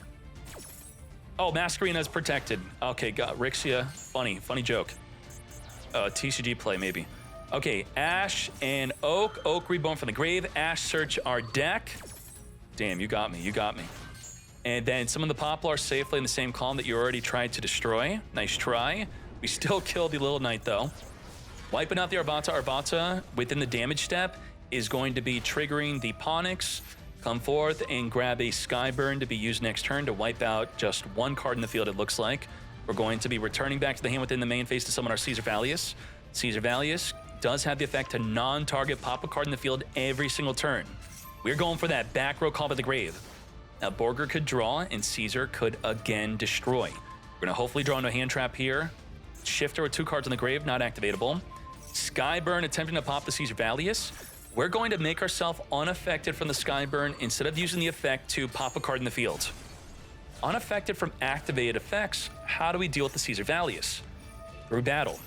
Oh, Masquerena is protected. Okay, got Rixia. Funny joke. TCG play, maybe. Okay, Ash and Oak. Oak Reborn from the grave. Ash search our deck. Damn, you got me. And then summon the Poplar safely in the same column that you already tried to destroy. Nice try. We still killed the Little Knight, though. Wiping out the Arvata. Arvata, within the damage step, is going to be triggering the Ponix. Come forth and grab a Skyburn to be used next turn to wipe out just 1 card in the field, it looks like. We're going to be returning back to the hand within the main phase to summon our Caesar Valius. Caesar Valius does have the effect to non-target pop a card in the field every single turn. We're going for that back row call by the grave. Now, Borger could draw, and Caesar could again destroy. We're going to hopefully draw into a hand trap here. Shifter with 2 cards in the grave, not activatable. Skyburn attempting to pop the Caesar Valius. We're going to make ourselves unaffected from the Skyburn instead of using the effect to pop a card in the field. Unaffected from activated effects, how do we deal with the Caesar Valius? Through battle.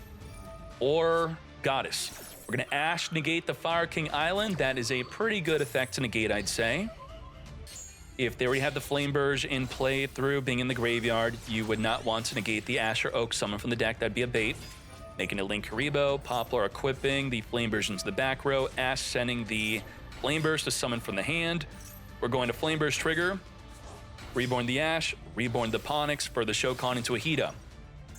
Or Goddess. We're going to Ash negate the Fireking Island. That is a pretty good effect to negate, I'd say. If they already have the Flameburge in play through being in the graveyard, you would not want to negate the Ash or Oak summon from the deck. That'd be a bait. making a Link Karibo, Poplar equipping the Flame Burst into the back row, Ash sending the Flame Burst to summon from the hand. We're going to Flame Burst trigger, Reborn the Ash, Reborn the Ponix for the Shokan into a Hida.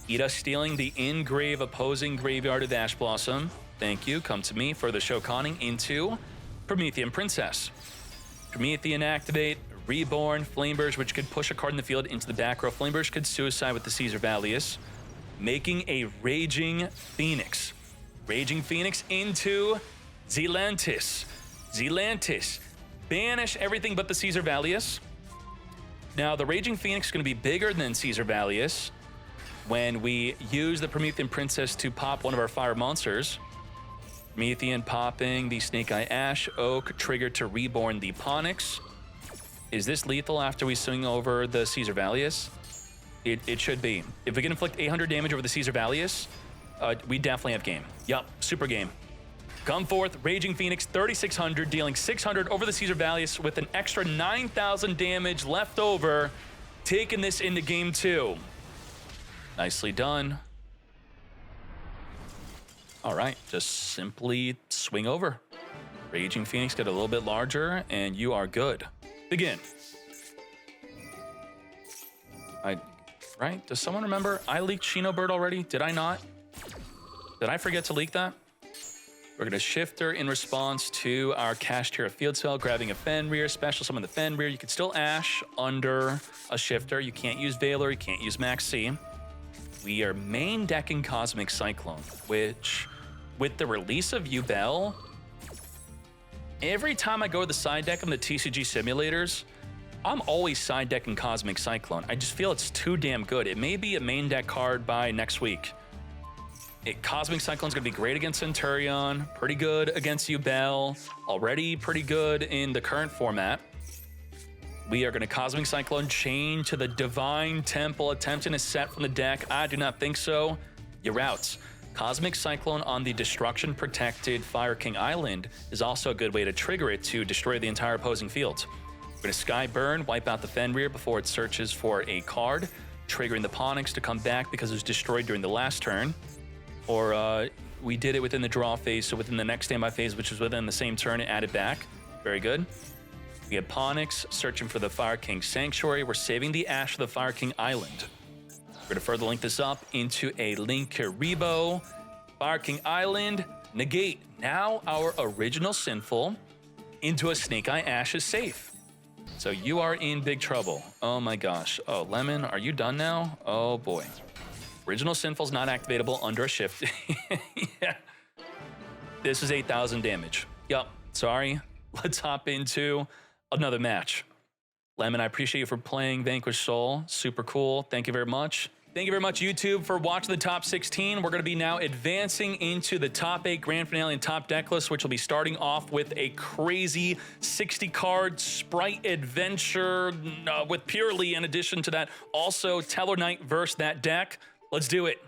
Hida stealing the in-grave opposing graveyard of Ash Blossom. Thank you, come to me for the Shokaning into Promethean Princess. Promethean activate, Reborn, Flame Burst, which could push a card in the field into the back row. Flame Burst could suicide with the Caesar Valius, making a Raging Phoenix. Raging Phoenix into Zelantis. Zelantis, banish everything but the Caesar Valius. Now, the Raging Phoenix is going to be bigger than Caesar Valius when we use the Promethean Princess to pop one of our fire monsters. Promethean popping the Snake Eye Ash, Oak, trigger to Reborn the Ponix. Is this lethal after we swing over the Caesar Valius? It should be. If we can inflict 800 damage over the Caesar Valius, we definitely have game. Yup, super game. Come forth, Raging Phoenix, 3,600, dealing 600 over the Caesar Valius with an extra 9,000 damage left over, taking this into game 2. Nicely done. All right, just simply swing over. Raging Phoenix get a little bit larger, and you are good. Begin. Right? Does someone remember? I leaked Shino Bird already? Did I not? Did I forget to leak that? We're going to Shifter in response to our Kashtira Field Spell, grabbing a Fenrir, special summon the Fenrir. You can still Ash under a Shifter. You can't use Valor, you can't use Max C. We are main decking Cosmic Cyclone, which, with the release of Yubel, every time I go to the side deck on the TCG simulators, I'm always side decking Cosmic Cyclone. I just feel it's too damn good. It may be a main deck card by next week. Cosmic Cyclone's gonna be great against Centurion, pretty good against Yubel, already pretty good in the current format. We are gonna Cosmic Cyclone chain to the Divine Temple, attempting a set from the deck. I do not think so. You're out. Cosmic Cyclone on the Destruction Protected Fireking Island is also a good way to trigger it to destroy the entire opposing field. We're gonna Sky Burn, wipe out the Fenrir before it searches for a card, triggering the Ponix to come back because it was destroyed during the last turn. Or we did it within the draw phase, so within the next standby phase, which was within the same turn, it added back. Very good. We have Ponix searching for the Fireking Sanctuary. We're saving the Ash for the Fireking Island. We're going to further link this up into a Link Karibo. Fireking Island, negate. Now our original Sinful into a Snake Eye Ash is safe. So you are in big trouble. Oh my gosh. Oh, Lemon, are you done now? Oh boy. Original Sinful's not activatable under a shift. Yeah. This is 8,000 damage. Yup, sorry. Let's hop into another match. Lemon, I appreciate you for playing Vanquish Soul. Super cool. Thank you very much. Thank you very much, YouTube, for watching the top 16. We're going to be now advancing into the top 8 grand finale and top deck list, which will be starting off with a crazy 60-card Spright adventure with Purrely. In addition to that, also Tellarknight versus that deck. Let's do it.